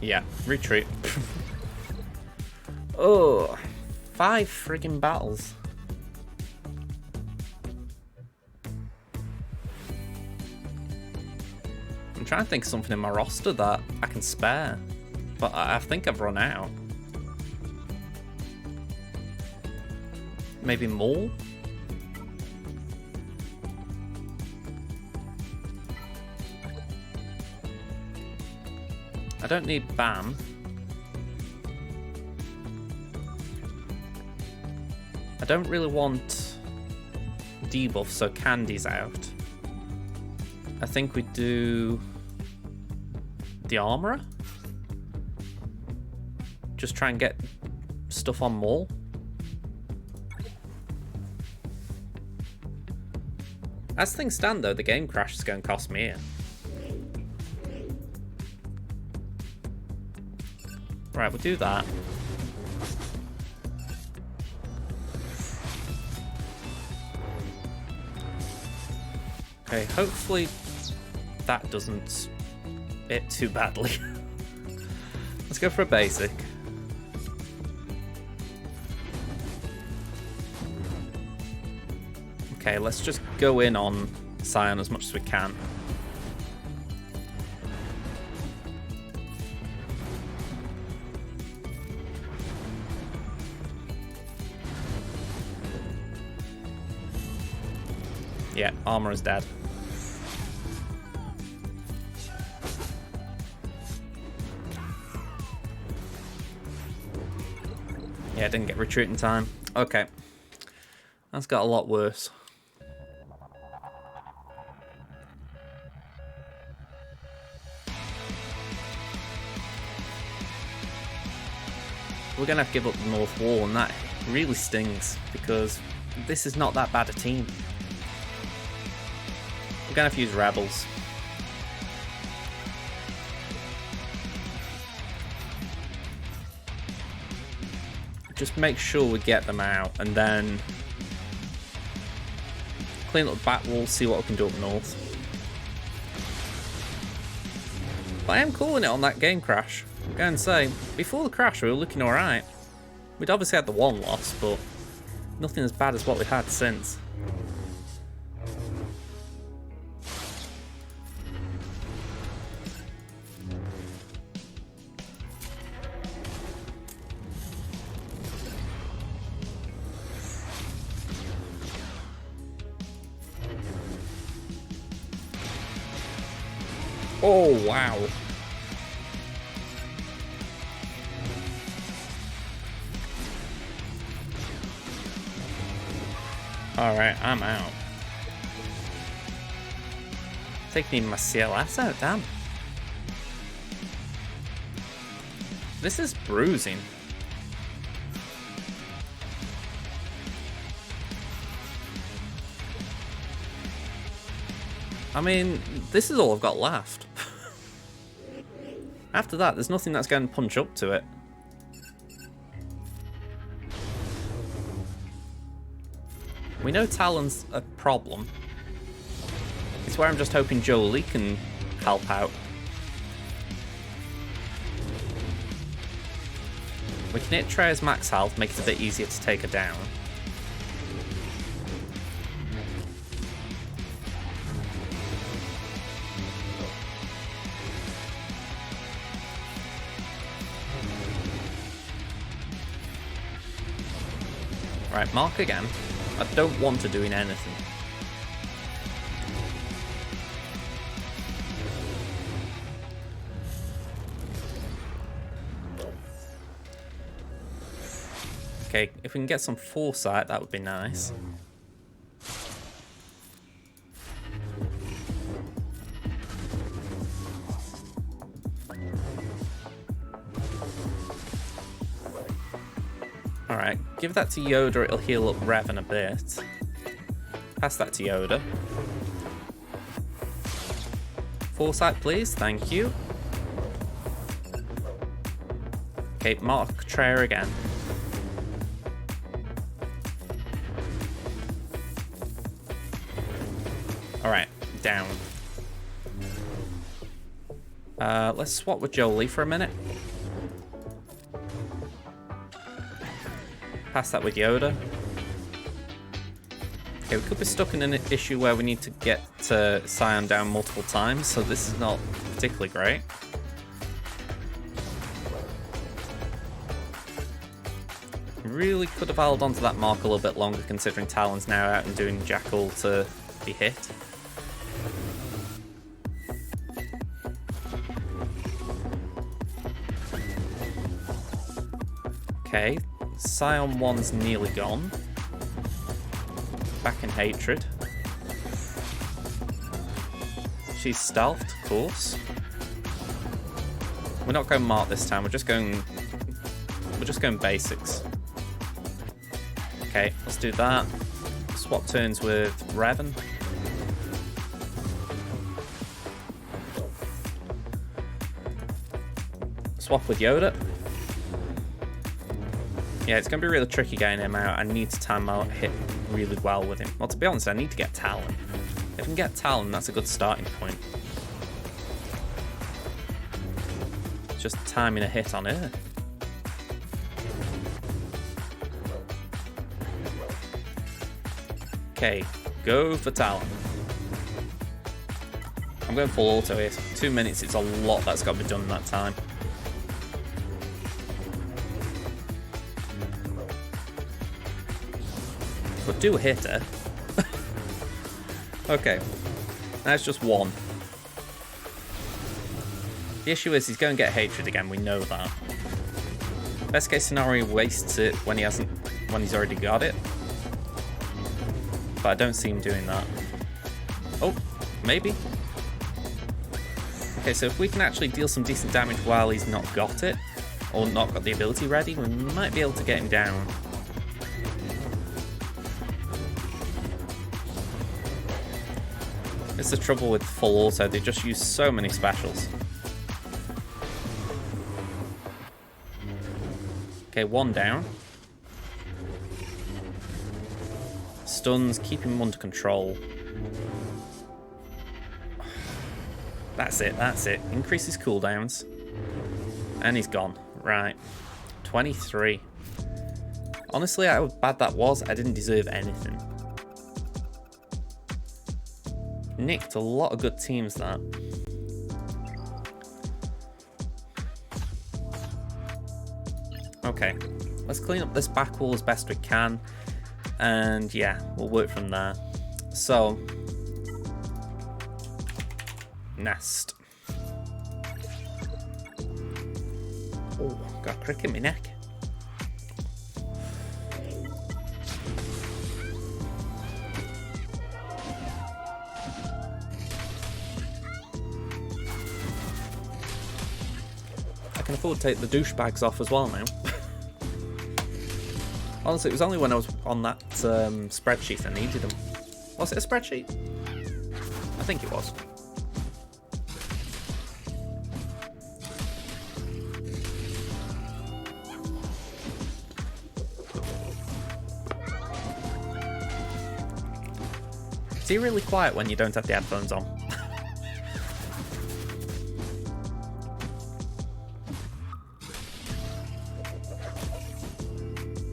Yeah, retreat. Oh, 5 friggin' battles. I'm trying to think of something in my roster that I can spare, but I think I've run out. Maybe more? I don't need BAM. I don't really want debuff, so Candy's out. I think we do the Armourer. Just try and get stuff on Maul. As things stand though, the game crash is going to cost me here. Right, we'll do that. Okay, hopefully that doesn't hit too badly. Let's go for a basic. Okay, let's just go in on Scion as much as we can. Yeah, Armor is dead. Yeah, didn't get retreat in time. Okay. That's got a lot worse. We're going to have to give up the North Wall, and that really stings, because this is not that bad a team. We're going to have to use Rebels. Just make sure we get them out, and then clean up the back wall, see what we can do up north. But I am calling it on that game crash. I'm going to say, before the crash we were looking alright. We'd obviously had the one loss, but nothing as bad as what we've had since. Oh, wow. Alright, I'm out. Taking even my CLS out, damn. This is bruising. I mean, this is all I've got left. After that, there's nothing that's going to punch up to it. We know Talon's a problem. It's where I'm just hoping Jolie can help out. We can hit Treya's max health, make it a bit easier to take her down. Right, mark again. I don't want her doing anything. Okay, if we can get some foresight, that would be nice. Alright, give that to Yoda, it'll heal up Revan a bit. Pass that to Yoda. Foresight, please, thank you. Okay, mark Treya again. Alright, down. Let's swap with Jolie for a minute. Pass that with Yoda. Okay, we could be stuck in an issue where we need to get Scion down multiple times, so this is not particularly great. Really could have held onto that mark a little bit longer, considering Talon's now out and doing Jackal to be hit. Okay, Scion 1's nearly gone. Back in Hatred. She's stealthed, of course. We're not going Mark this time, we're just going basics. Okay, let's do that. Swap turns with Revan. Swap with Yoda. Yeah, it's going to be really tricky getting him out. I need to time out hit really well with him. Well, to be honest, I need to get Talon. If I can get Talon, that's a good starting point. Just timing a hit on her. Okay, go for Talon. I'm going full auto here. 2 minutes, it's a lot that's got to be done in that time. But do hit her. Okay, that's just one. The issue is he's going to get Hatred again, we know that. Best case scenario, he wastes it when he's already got it. But I don't see him doing that. Oh, maybe. Okay, so if we can actually deal some decent damage while he's not got it, or not got the ability ready, we might be able to get him down. It's the trouble with full auto, they just use so many specials. Okay, one down. Stuns, keep him under control. That's it, that's it. Increases cooldowns. And he's gone. Right. 23. Honestly, how bad that was, I didn't deserve anything. Nicked a lot of good teams, that. Okay, let's clean up this back wall as best we can, and yeah, we'll work from there. So, Nest. Oh, got a crick in my neck. can afford to take the douchebags off as well now. Honestly, it was only when I was on that spreadsheet I needed them. Was it a spreadsheet? I think it was. Is he really quiet when you don't have the headphones on?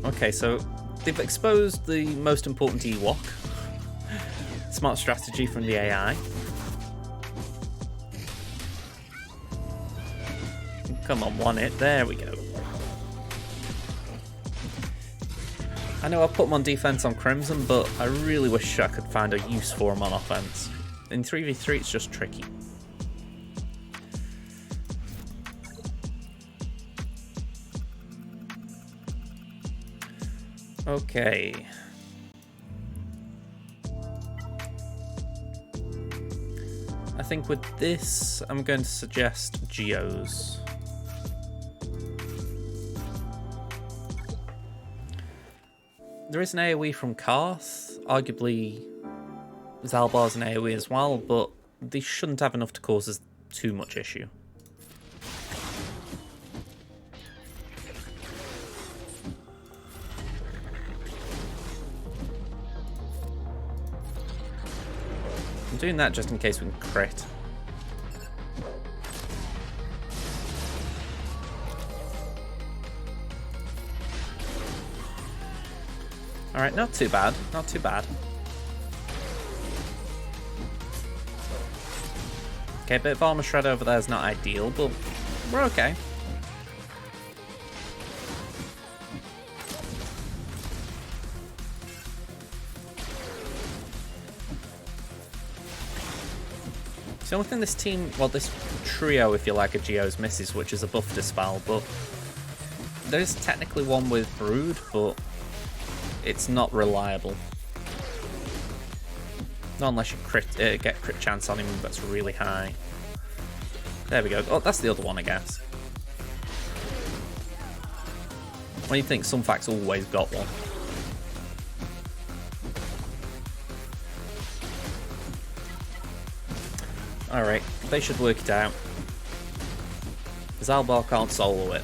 Okay, so they've exposed the most important Ewok. Smart strategy from the AI. Come on, one hit. There we go. I know I've put him on defense on Crimson, but I really wish I could find a use for him on offense. In 3v3, it's just tricky. Okay. I think with this, I'm going to suggest Geos. There is an AoE from Karth. Arguably, Zalbar's an AoE as well, but they shouldn't have enough to cause us too much issue. I'm doing that just in case we can crit. Alright, not too bad, not too bad. Okay, a bit of armor shred over there is not ideal, but we're okay. It's the only thing this team, well, this trio, if you like, of Geos misses, which is a buff dispel, but there's technically one with Brood, but it's not reliable. Not unless you get crit chance on him that's really high. There we go. Oh, that's the other one, I guess. When you think Sunfac's always got one. Alright, they should work it out. Zalbar can't solo it.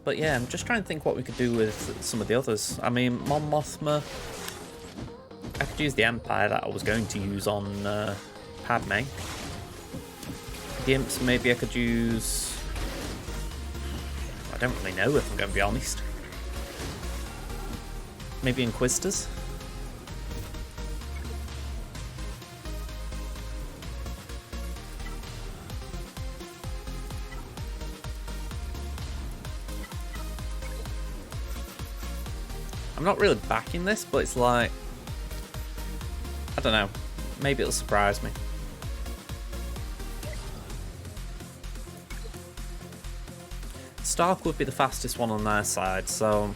But yeah, I'm just trying to think what we could do with some of the others. I mean, Mon Mothma, I could use the Empire that I was going to use on Padme. The Imps, maybe I could use... I don't really know, if I'm going to be honest. Maybe Inquisitors? I'm not really backing this, but it's like... I don't know. Maybe it'll surprise me. Stark would be the fastest one on their side, so...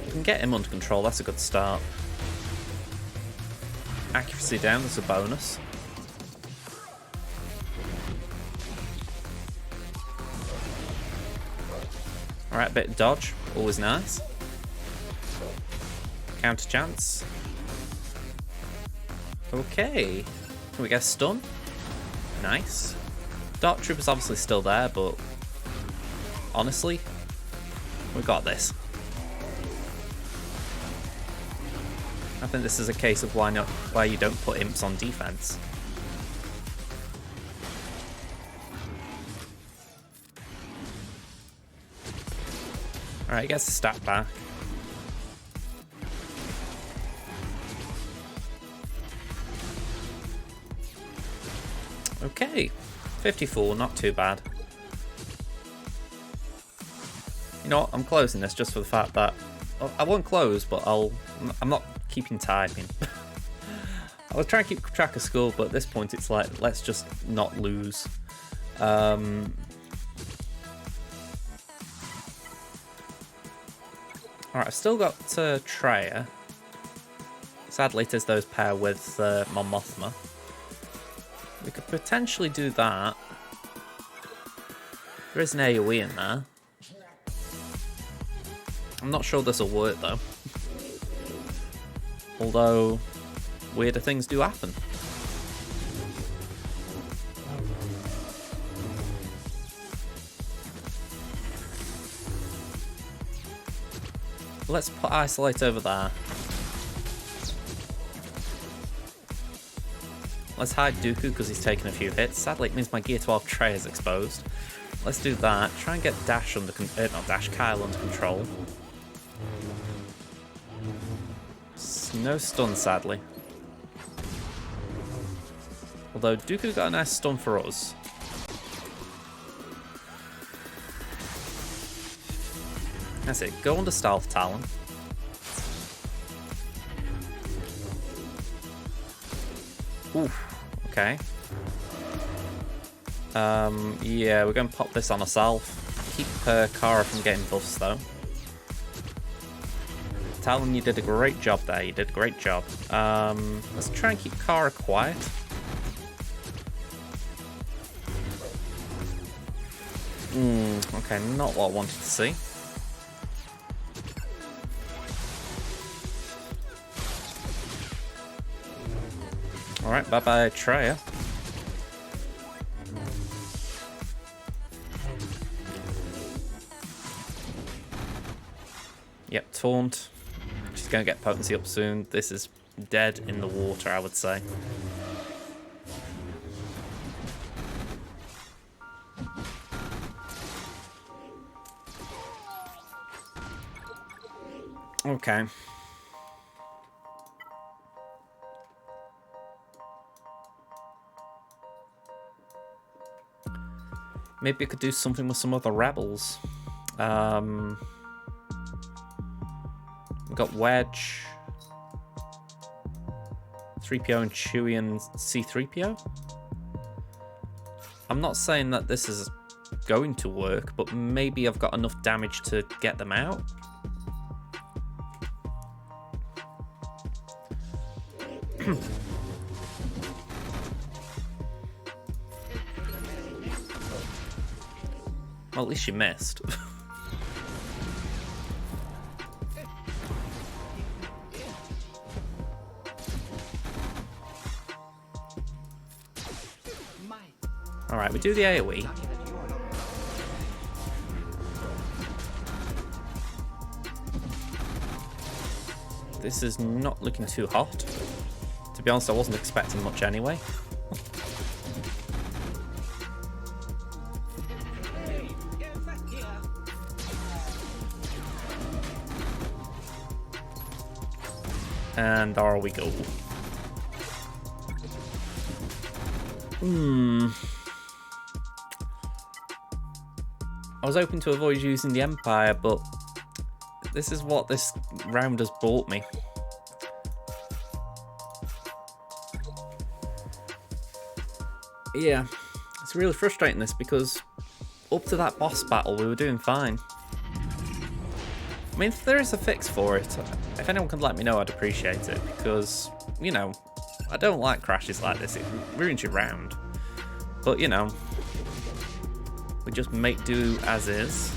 we can get him under control, that's a good start. Accuracy down, that's a bonus. Alright, a bit of dodge, always nice. Counter chance. Okay. Can we get a stun? Nice. Dark Trooper's obviously still there, but honestly, we got this. I think this is a case of why you don't put imps on defense. Alright, gets the stat back. Okay, 54, not too bad. You know what, I'm closing this just for the fact that... well, I won't close, but I'm not keeping typing. I was trying to keep track of score, but at this point it's like, let's just not lose. Alright, I've still got Treya. Sadly, it is those pair with Mon Mothma. We could potentially do that. There is an AoE in there. I'm not sure this will work though. Although, weirder things do happen. Let's put Isolate over there. Let's hide Dooku because he's taken a few hits. Sadly, it means my Gear 12 tray is exposed. Let's do that. Try and get Dash under not Dash, Kyle under control. No stun, sadly. Although Dooku got a nice stun for us. That's it. Go under Stealth Talon. Oof. Okay. Yeah, we're going to pop this on ourselves. Keep Kara from getting buffs, though. Talon, you did a great job there. You did a great job. Let's try and keep Kara quiet. Okay, not what I wanted to see. Alright, bye-bye, Treya. Yep, Taunt. She's going to get potency up soon. This is dead in the water, I would say. Okay. Maybe I could do something with some other rebels. We've got Wedge, 3PO and Chewie and C-3PO. I'm not saying that this is going to work, but maybe I've got enough damage to get them out. Well, at least you missed. Alright, we do the AoE. This is not looking too hot. To be honest, I wasn't expecting much anyway. And there we go. I was hoping to avoid using the Empire, but this is what this round has brought me. Yeah, it's really frustrating this because up to that boss battle we were doing fine. I mean, if there is a fix for it, if anyone can let me know, I'd appreciate it, because, you know, I don't like crashes like this. It ruins your round. But, you know, we just make do as is.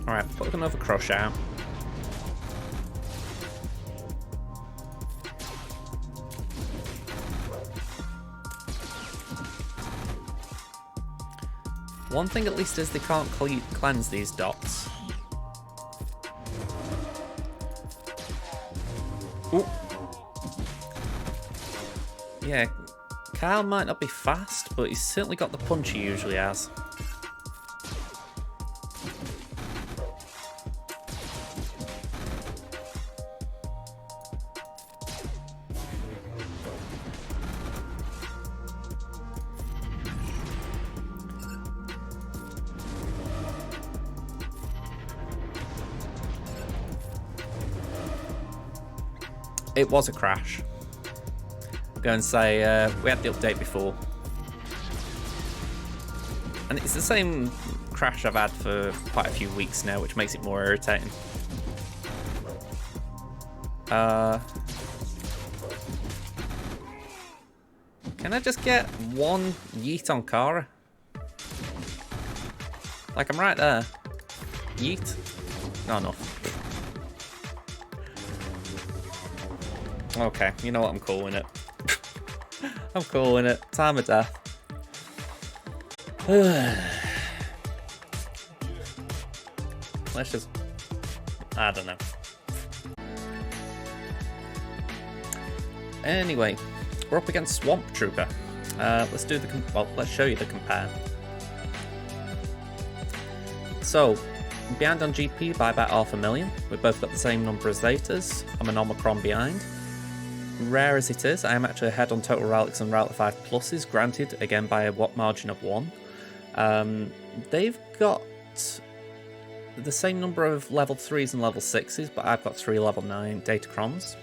Alright, put another crush out. One thing at least is they can't cleanse these dots. Ooh. Yeah, Kyle might not be fast, but he's certainly got the punch he usually has. it was a crash. Go and say we had the update before. And it's the same crash I've had for quite a few weeks now, which makes it more irritating. Can I just get one yeet on Kara? Like, I'm right there. Yeet? Not enough. Okay, you know what? I'm calling it. I'm calling it. Time of death. Let's just... I don't know. Anyway, we're up against Swamptrooper. Let's do the... well, let's show you the compare. So, behind on GP by about 500,000. We've both got the same number as Zetas. I'm an Omicron behind. Rare as it is, I am actually ahead on total relics and relic 5 pluses, granted, again by a margin of 1. They've got the same number of level 3s and level 6s, but I've got 3 level 9 Datacrons.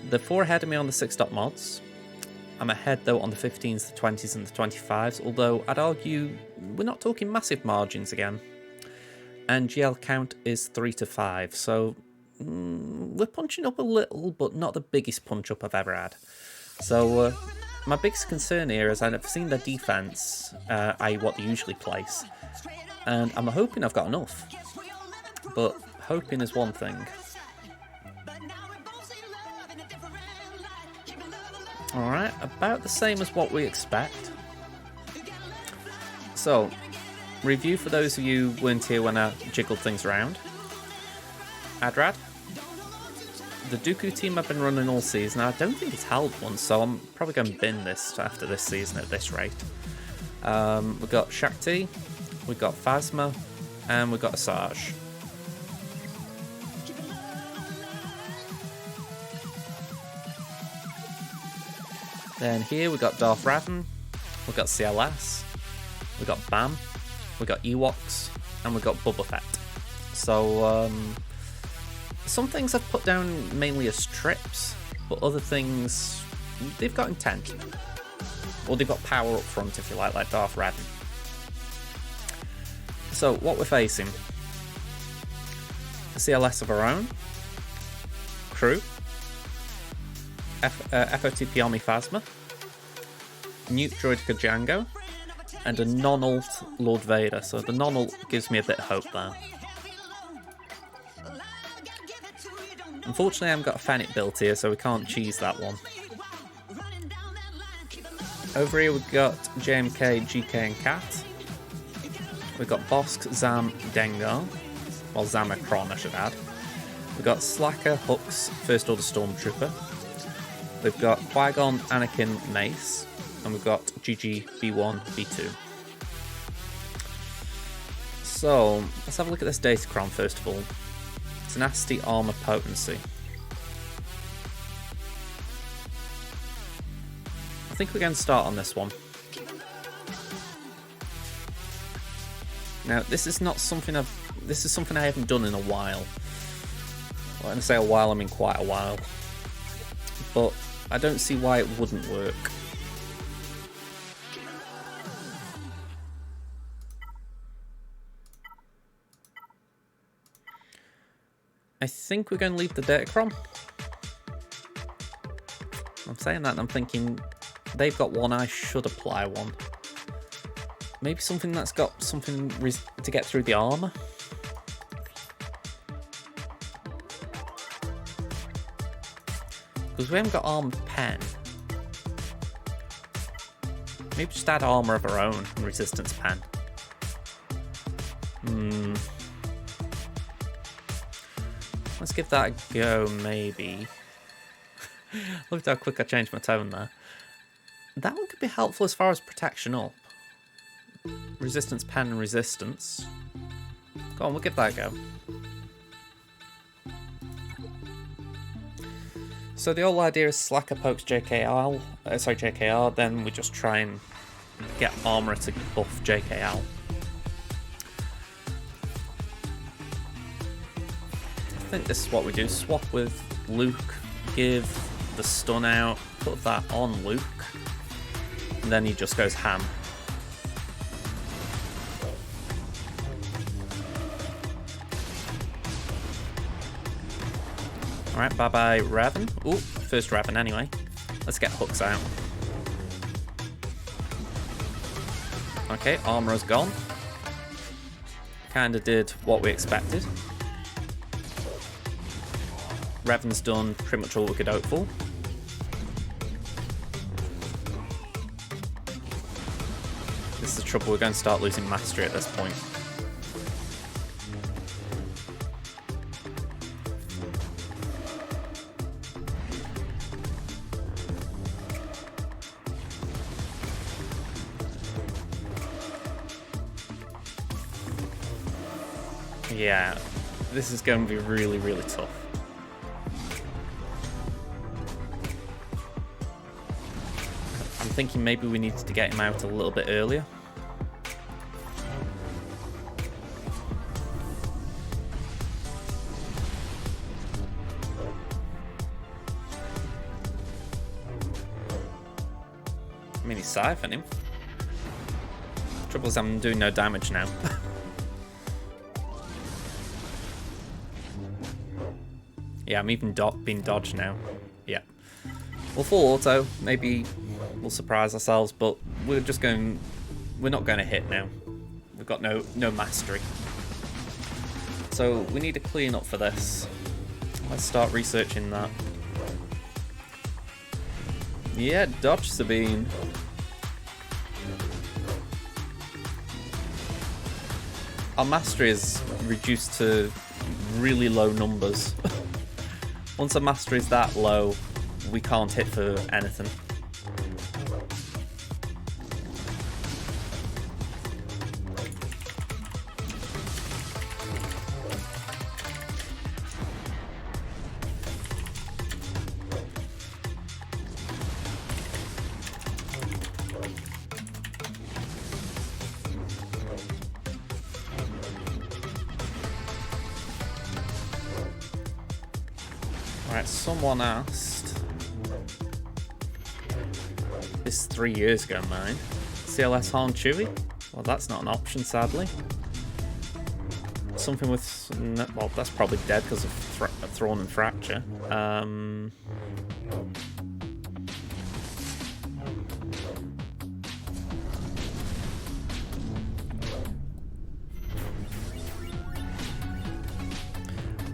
They're 4 ahead of me on the 6-dot mods. I'm ahead though on the 15s, the 20s and the 25s, although I'd argue we're not talking massive margins again. And GL count is 3 to 5, so we're punching up a little, but not the biggest punch up I've ever had. So my biggest concern here is I've seen their defense, i.e. what they usually place, and I'm hoping I've got enough. But hoping is one thing. Alright, about the same as what we expect. So, review for those of you who weren't here when I jiggled things around. Adrad. The Dooku team I've been running all season. I don't think it's held one, so I'm probably going to bin this after this season at this rate. We've got Shakti, we've got Phasma, and we've got Asajj. Then here we've got Darth Raven, we've got CLS, we've got BAM, we've got Ewoks, and we've got Boba Fett. So, some things I've put down mainly as trips, but other things, they've got intent. Or they've got power up front, if you like Darth Raven. So, what we're facing. A CLS of our own. Crew. FOTP Army Phasma. Nuke Droideka Django. And a non-ult Lord Vader. So the non-ult gives me a bit of hope there. Unfortunately, I haven't got a Fennec built here, so we can't cheese that one. Over here we've got JMK, GK and Cat. We've got Bosk, Zam, Dengar. Well, Zamacron, I should add. We've got Slacker, Hux, First Order Stormtrooper. We've got Qui-Gon, Anakin, Mace. And we've got GG, B1, B2. So, let's have a look at this Datacron first of all. Tenacity, Armor, Potency. I think we're going to start on this one. Now, this is not something this is something I haven't done in a while. When I say a while, I mean quite a while. But I don't see why it wouldn't work. I think we're going to leave the Datacron. I'm saying that and I'm thinking they've got one, I should apply one. Maybe something that's got something to get through the armour. Because we haven't got armoured pen. Maybe just add armour of our own and resistance pen. Let's give that a go, maybe. Look at how quick I changed my tone there. That one could be helpful as far as protection up. Resistance pen and resistance. Go on, we'll give that a go. So the whole idea is Slacker pokes JKR, then we just try and get armour to buff JKL. I think this is what we do. Swap with Luke give the stun out, put that on Luke, and then he just goes ham. Alright, bye-bye Raven. Ooh, first Raven anyway. Let's get hooks out. Okay, armor's gone. Kinda did what we expected. Raven's done pretty much all we could hope for. This is the trouble, we're going to start losing mastery at this point. Yeah, this is going to be really, really tough. I'm thinking maybe we needed to get him out a little bit earlier. I mean, he's siphoning him. Trouble is I'm doing no damage now. Yeah, I'm even being dodged now. Yeah. Well, full auto, maybe we'll surprise ourselves, but we're not going to hit now. We've got no mastery. So we need to clean up for this. Let's start researching that. Yeah, dodge Sabine. Our mastery is reduced to really low numbers. Once our mastery is that low, we can't hit for anything. Alright, someone asked, this is 3 years ago, mine. CLS Harn Chewy? Well, that's not an option, sadly. Something with, well, that's probably dead because of Thrawn and Fracture.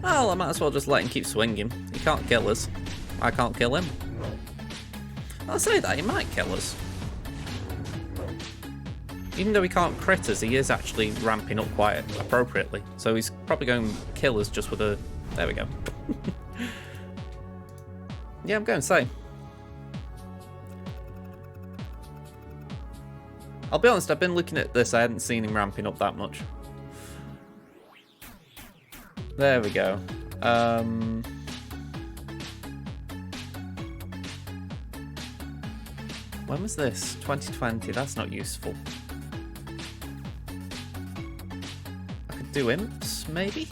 Well, I might as well just let him keep swinging. He can't kill us. I can't kill him. I'll say that, he might kill us. Even though he can't crit us, he is actually ramping up quite appropriately. So he's probably going to kill us just with a... There we go. Yeah, I'm going to say. I'll be honest, I've been looking at this, I hadn't seen him ramping up that much. There we go. When was this? 2020, that's not useful. I could do imps, maybe?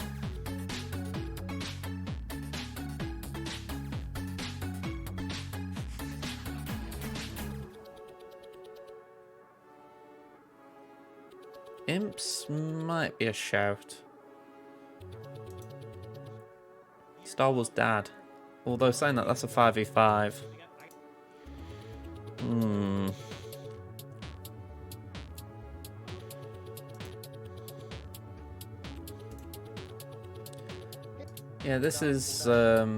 Imps might be a shout. Star Wars Dad. Although saying that, that's a 5v5. Yeah, this is have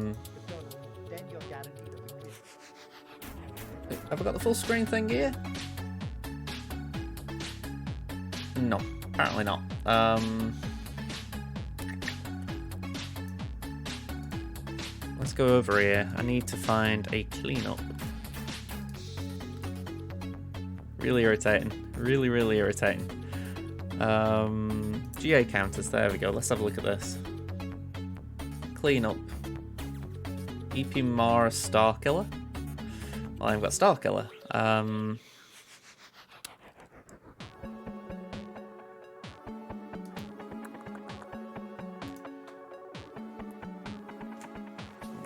I got the full screen thing here? No, apparently not. Let's go over here. I need to find a cleanup. Really irritating. Really, really irritating. GA counters. There we go. Let's have a look at this. Cleanup. EP Mara Starkiller. Well, I haven't got Starkiller.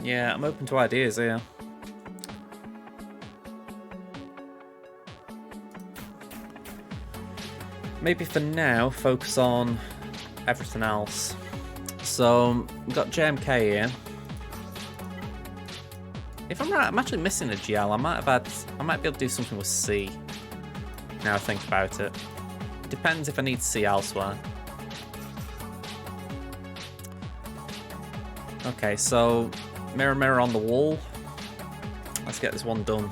Yeah, I'm open to ideas here. Maybe for now, focus on everything else. So, we've got JMK here. If I'm right, I'm actually missing a GL. I might be able to do something with C. Now I think about it. It depends if I need C elsewhere. Okay, so mirror, mirror on the wall. Let's get this one done.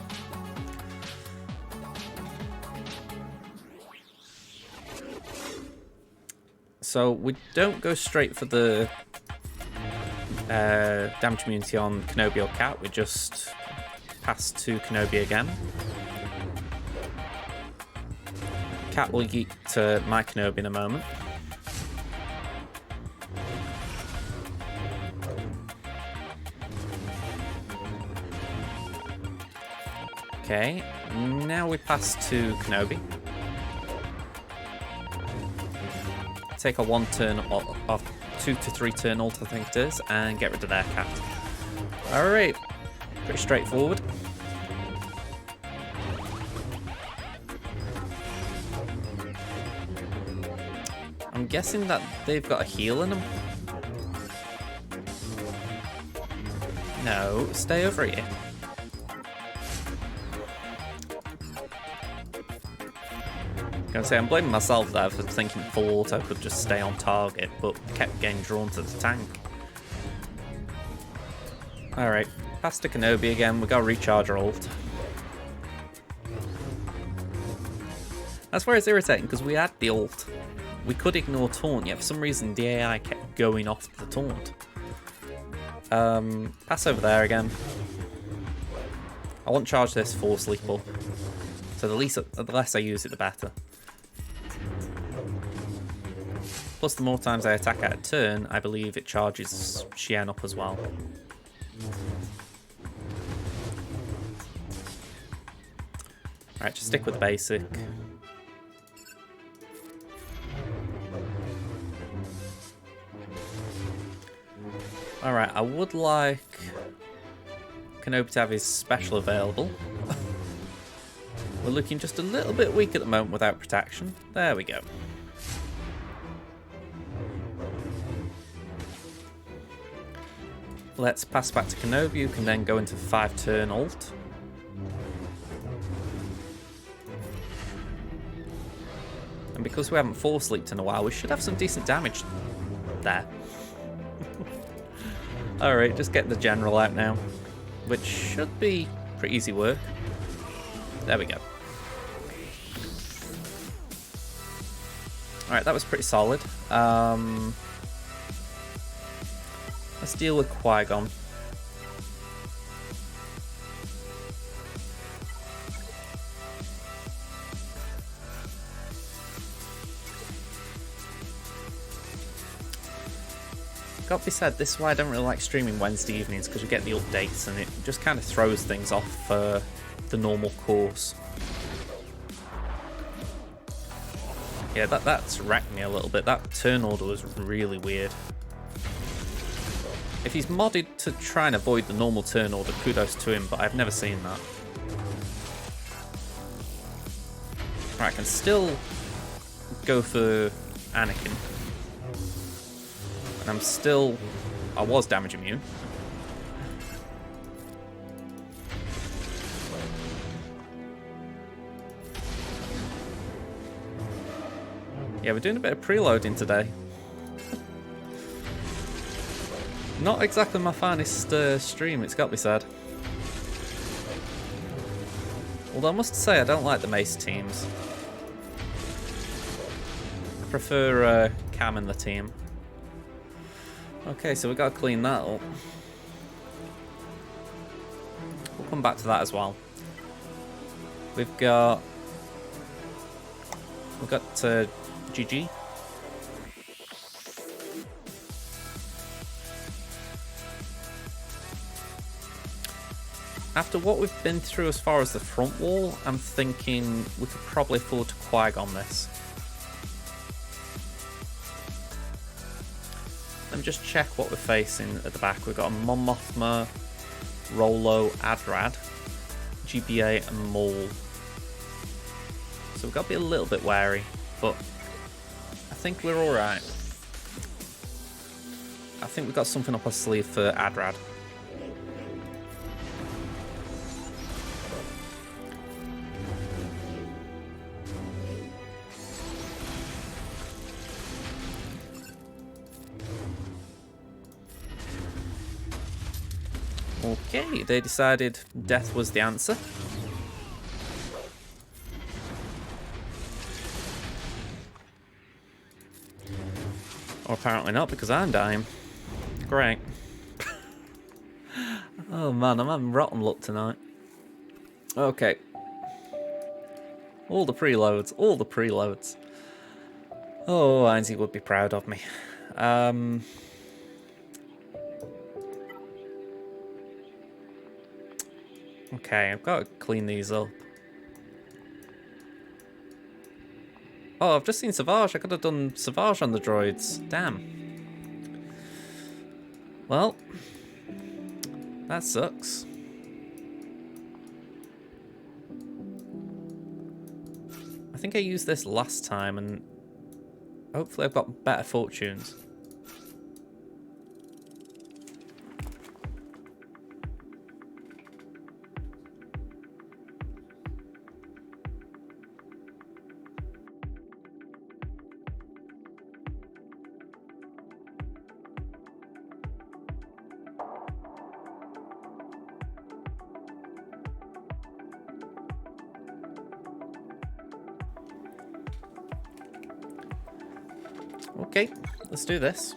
So we don't go straight for the damage immunity on Kenobi or Cat. We just pass to Kenobi again. Cat will yeet to my Kenobi in a moment. Okay, now we pass to Kenobi. Take a 1 turn off 2 to 3 turn ult, I think it is, and get rid of their Cat. Alright, pretty straightforward. I'm guessing that they've got a heal in them. No, stay over here. I'm blaming myself there for thinking full auto could just stay on target, but kept getting drawn to the tank. Alright, pass to Kenobi again, we gotta recharge our ult. That's where it's irritating, because we had the ult. We could ignore taunt, yet for some reason the AI kept going off the taunt. Pass over there again. I won't charge this for sleep up. So the less I use it, the better. Plus, the more times I attack out of turn, I believe it charges Shien up as well. Alright, just stick with the basic. Alright, I would like Kenobi to have his special available. We're looking just a little bit weak at the moment without protection. There we go. Let's pass back to Kenobi, who can then go into 5-turn ult. And because we haven't force leaped in a while, we should have some decent damage there. Alright, just get the general out now, which should be pretty easy work. There we go. Alright, that was pretty solid. Let's deal with Qui-Gon. Got to be said, this is why I don't really like streaming Wednesday evenings, because you get the updates and it just kind of throws things off the normal course. Yeah, that's wrecked me a little bit. That turn order was really weird. If he's modded to try and avoid the normal turn order, kudos to him, but I've never seen that. Right, I can still go for Anakin. And I was damage immune. Yeah, we're doing a bit of preloading today. Not exactly my finest stream, it's got to be said. Although I must say I don't like the Mace teams. I prefer Cam in the team. Okay, so we got to clean that up. We'll come back to that as well. We've got GG. After what we've been through as far as the front wall, I'm thinking we could probably afford to Qui-Gon this. Let me just check what we're facing at the back. We've got a Mon Mothma, Rolo, Adrad, GBA, and Mole. So we've got to be a little bit wary, but I think we're alright. I think we've got something up our sleeve for Adrad. Okay, they decided death was the answer. Or apparently not, because I'm dying. Great. Oh man, I'm having rotten luck tonight. Okay. All the preloads, all the preloads. Oh, Ainsley would be proud of me. Okay, I've got to clean these up. Oh, I've just seen Savage. I could have done Savage on the droids. Damn. Well, that sucks. I think I used this last time and hopefully I've got better fortunes. Okay, let's do this.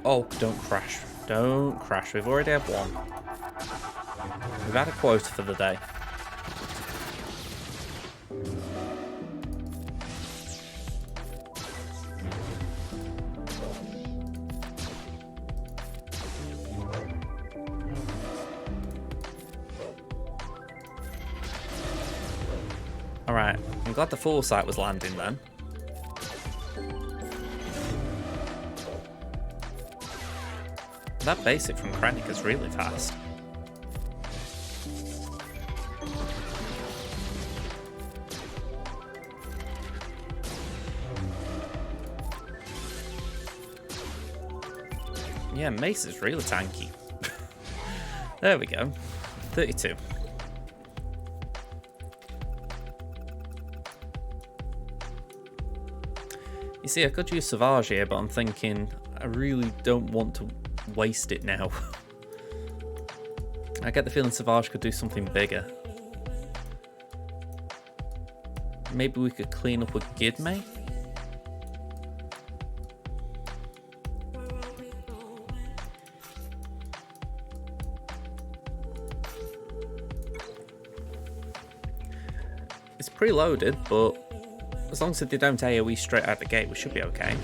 Oh, don't crash. Don't crash. We've already had one. We've had a quota for the day. Alright, I'm glad the foresight was landing then. That basic from Krennic is really fast. Yeah, Mace is really tanky. There we go. 32. You see, I could use Savage here, but I'm thinking I really don't want to waste it now. I get the feeling Savage could do something bigger. Maybe we could clean up with Gidme? It's preloaded, but as long as they don't AoE straight out the gate, we should be okay.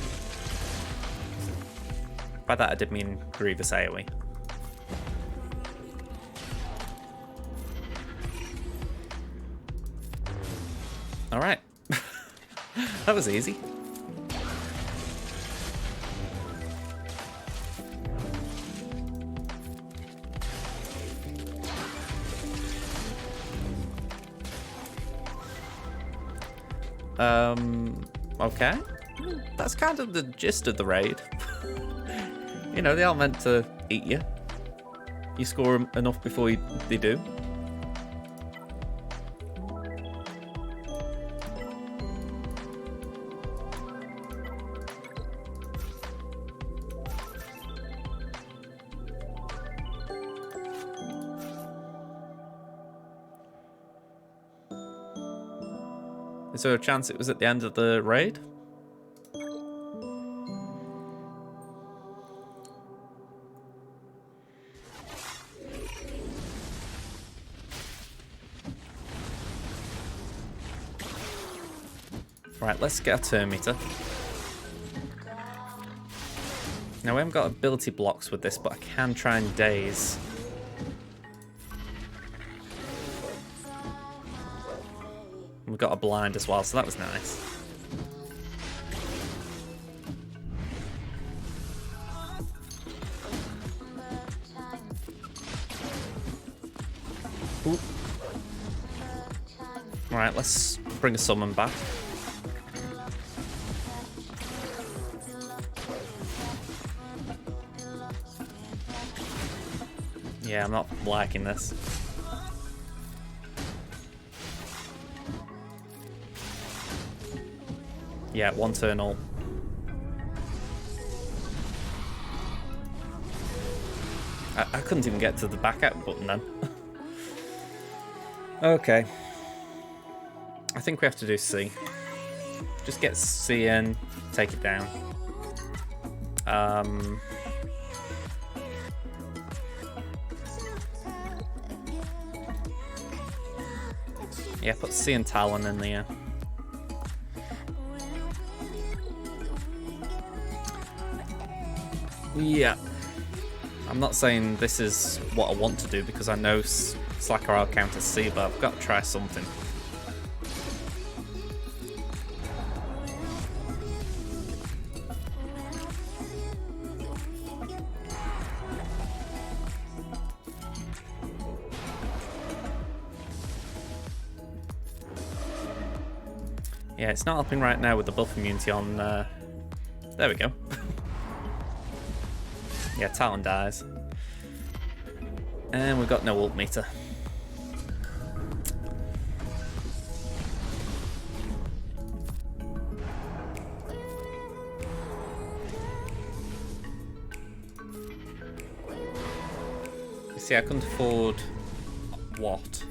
By that I did mean Grievous AoE. Alright. That was easy. Okay. That's kind of the gist of the raid. You know, they aren't meant to eat you. You score enough before they do. Is there a chance it was at the end of the raid? Right, let's get a turn meter. Now, we haven't got ability blocks with this, but I can try and daze. we got a blind as well, so that was nice. Ooh. Alright, let's bring a summon back. Yeah, I'm not liking this. Yeah, one turn all. I couldn't even get to the back out button then. Okay. I think we have to do C. Just get C in, take it down. Yeah, put C and Talon in there. Yeah. I'm not saying this is what I want to do because I know Slacker I'll counter C, but I've got to try something. Yeah, it's not helping right now with the buff immunity on... there we go. Yeah, Talon dies. And we've got no ult meter. You see, I couldn't afford... what?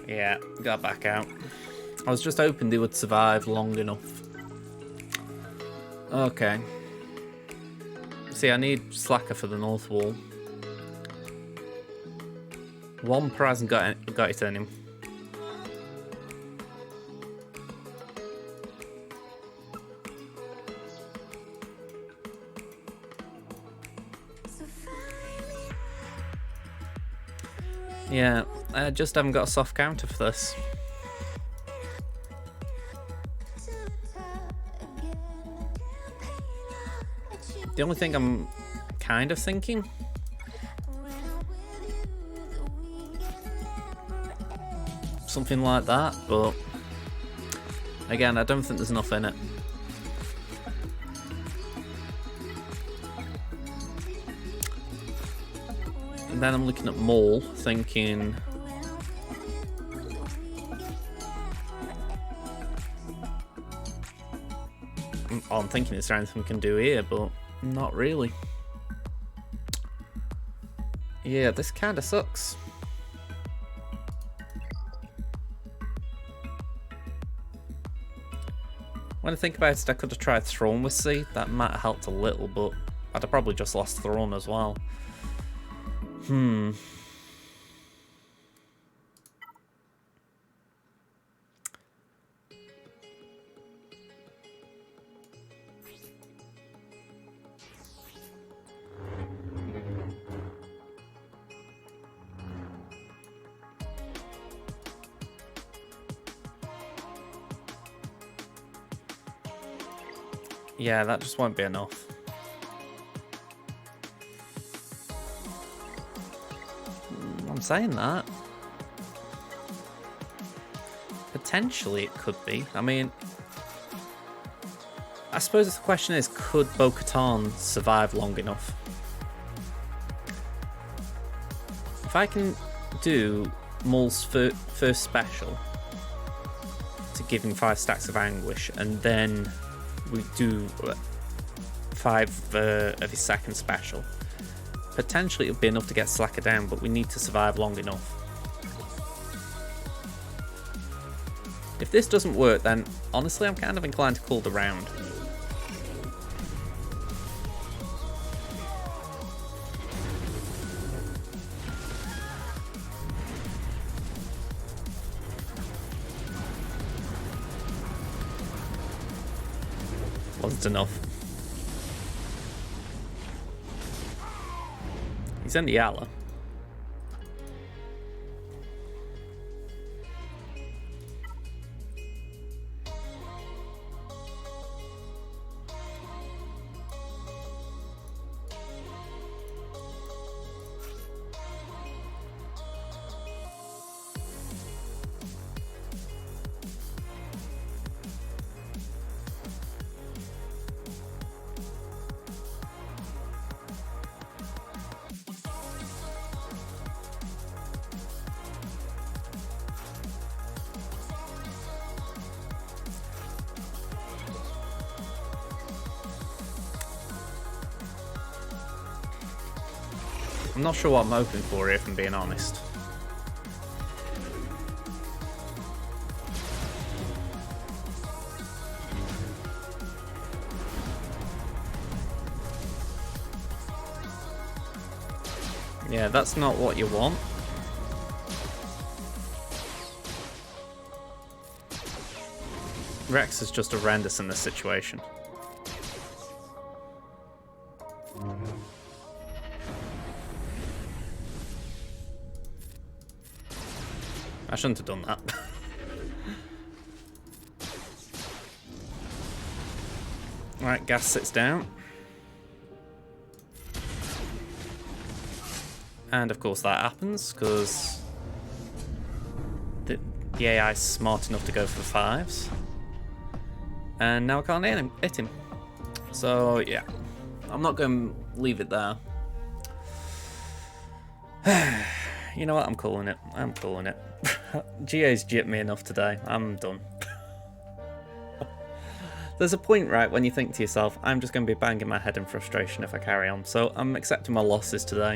Yeah, got back out. I was just hoping they would survive long enough. Okay. See, I need Slacker for the north wall. Wampa hasn't got it in him. Yeah, I just haven't got a soft counter for this. The only thing I'm kind of thinking... something like that, but... again, I don't think there's enough in it. And then I'm looking at Maul, thinking... I'm thinking is there anything we can do here, but not really. Yeah, this kind of sucks. When I think about it, I could have tried Throne with C. That might have helped a little, but I'd have probably just lost Throne as well. Yeah, that just won't be enough. I'm saying that. Potentially it could be. I mean, I suppose the question is, could Bo-Katan survive long enough? If I can do Maul's first special to give him 5 stacks of anguish, and then we do 5 of his second special, potentially it'll be enough to get Slacker down, but we need to survive long enough. If this doesn't work, then honestly I'm kind of inclined to call the round. Wasn't enough. He's in the Yala. I'm not sure what I'm hoping for here, if I'm being honest. Yeah, that's not what you want. Rex is just horrendous in this situation. I shouldn't have done that. Right, Gas sits down. And of course that happens, because the AI is smart enough to go for 5s. And now I can't hit him. So yeah, I'm not going to leave it there. You know what, I'm calling it. I'm calling it. GA's jipped me enough today. I'm done. There's a point, right, when you think to yourself, I'm just going to be banging my head in frustration if I carry on. So I'm accepting my losses today.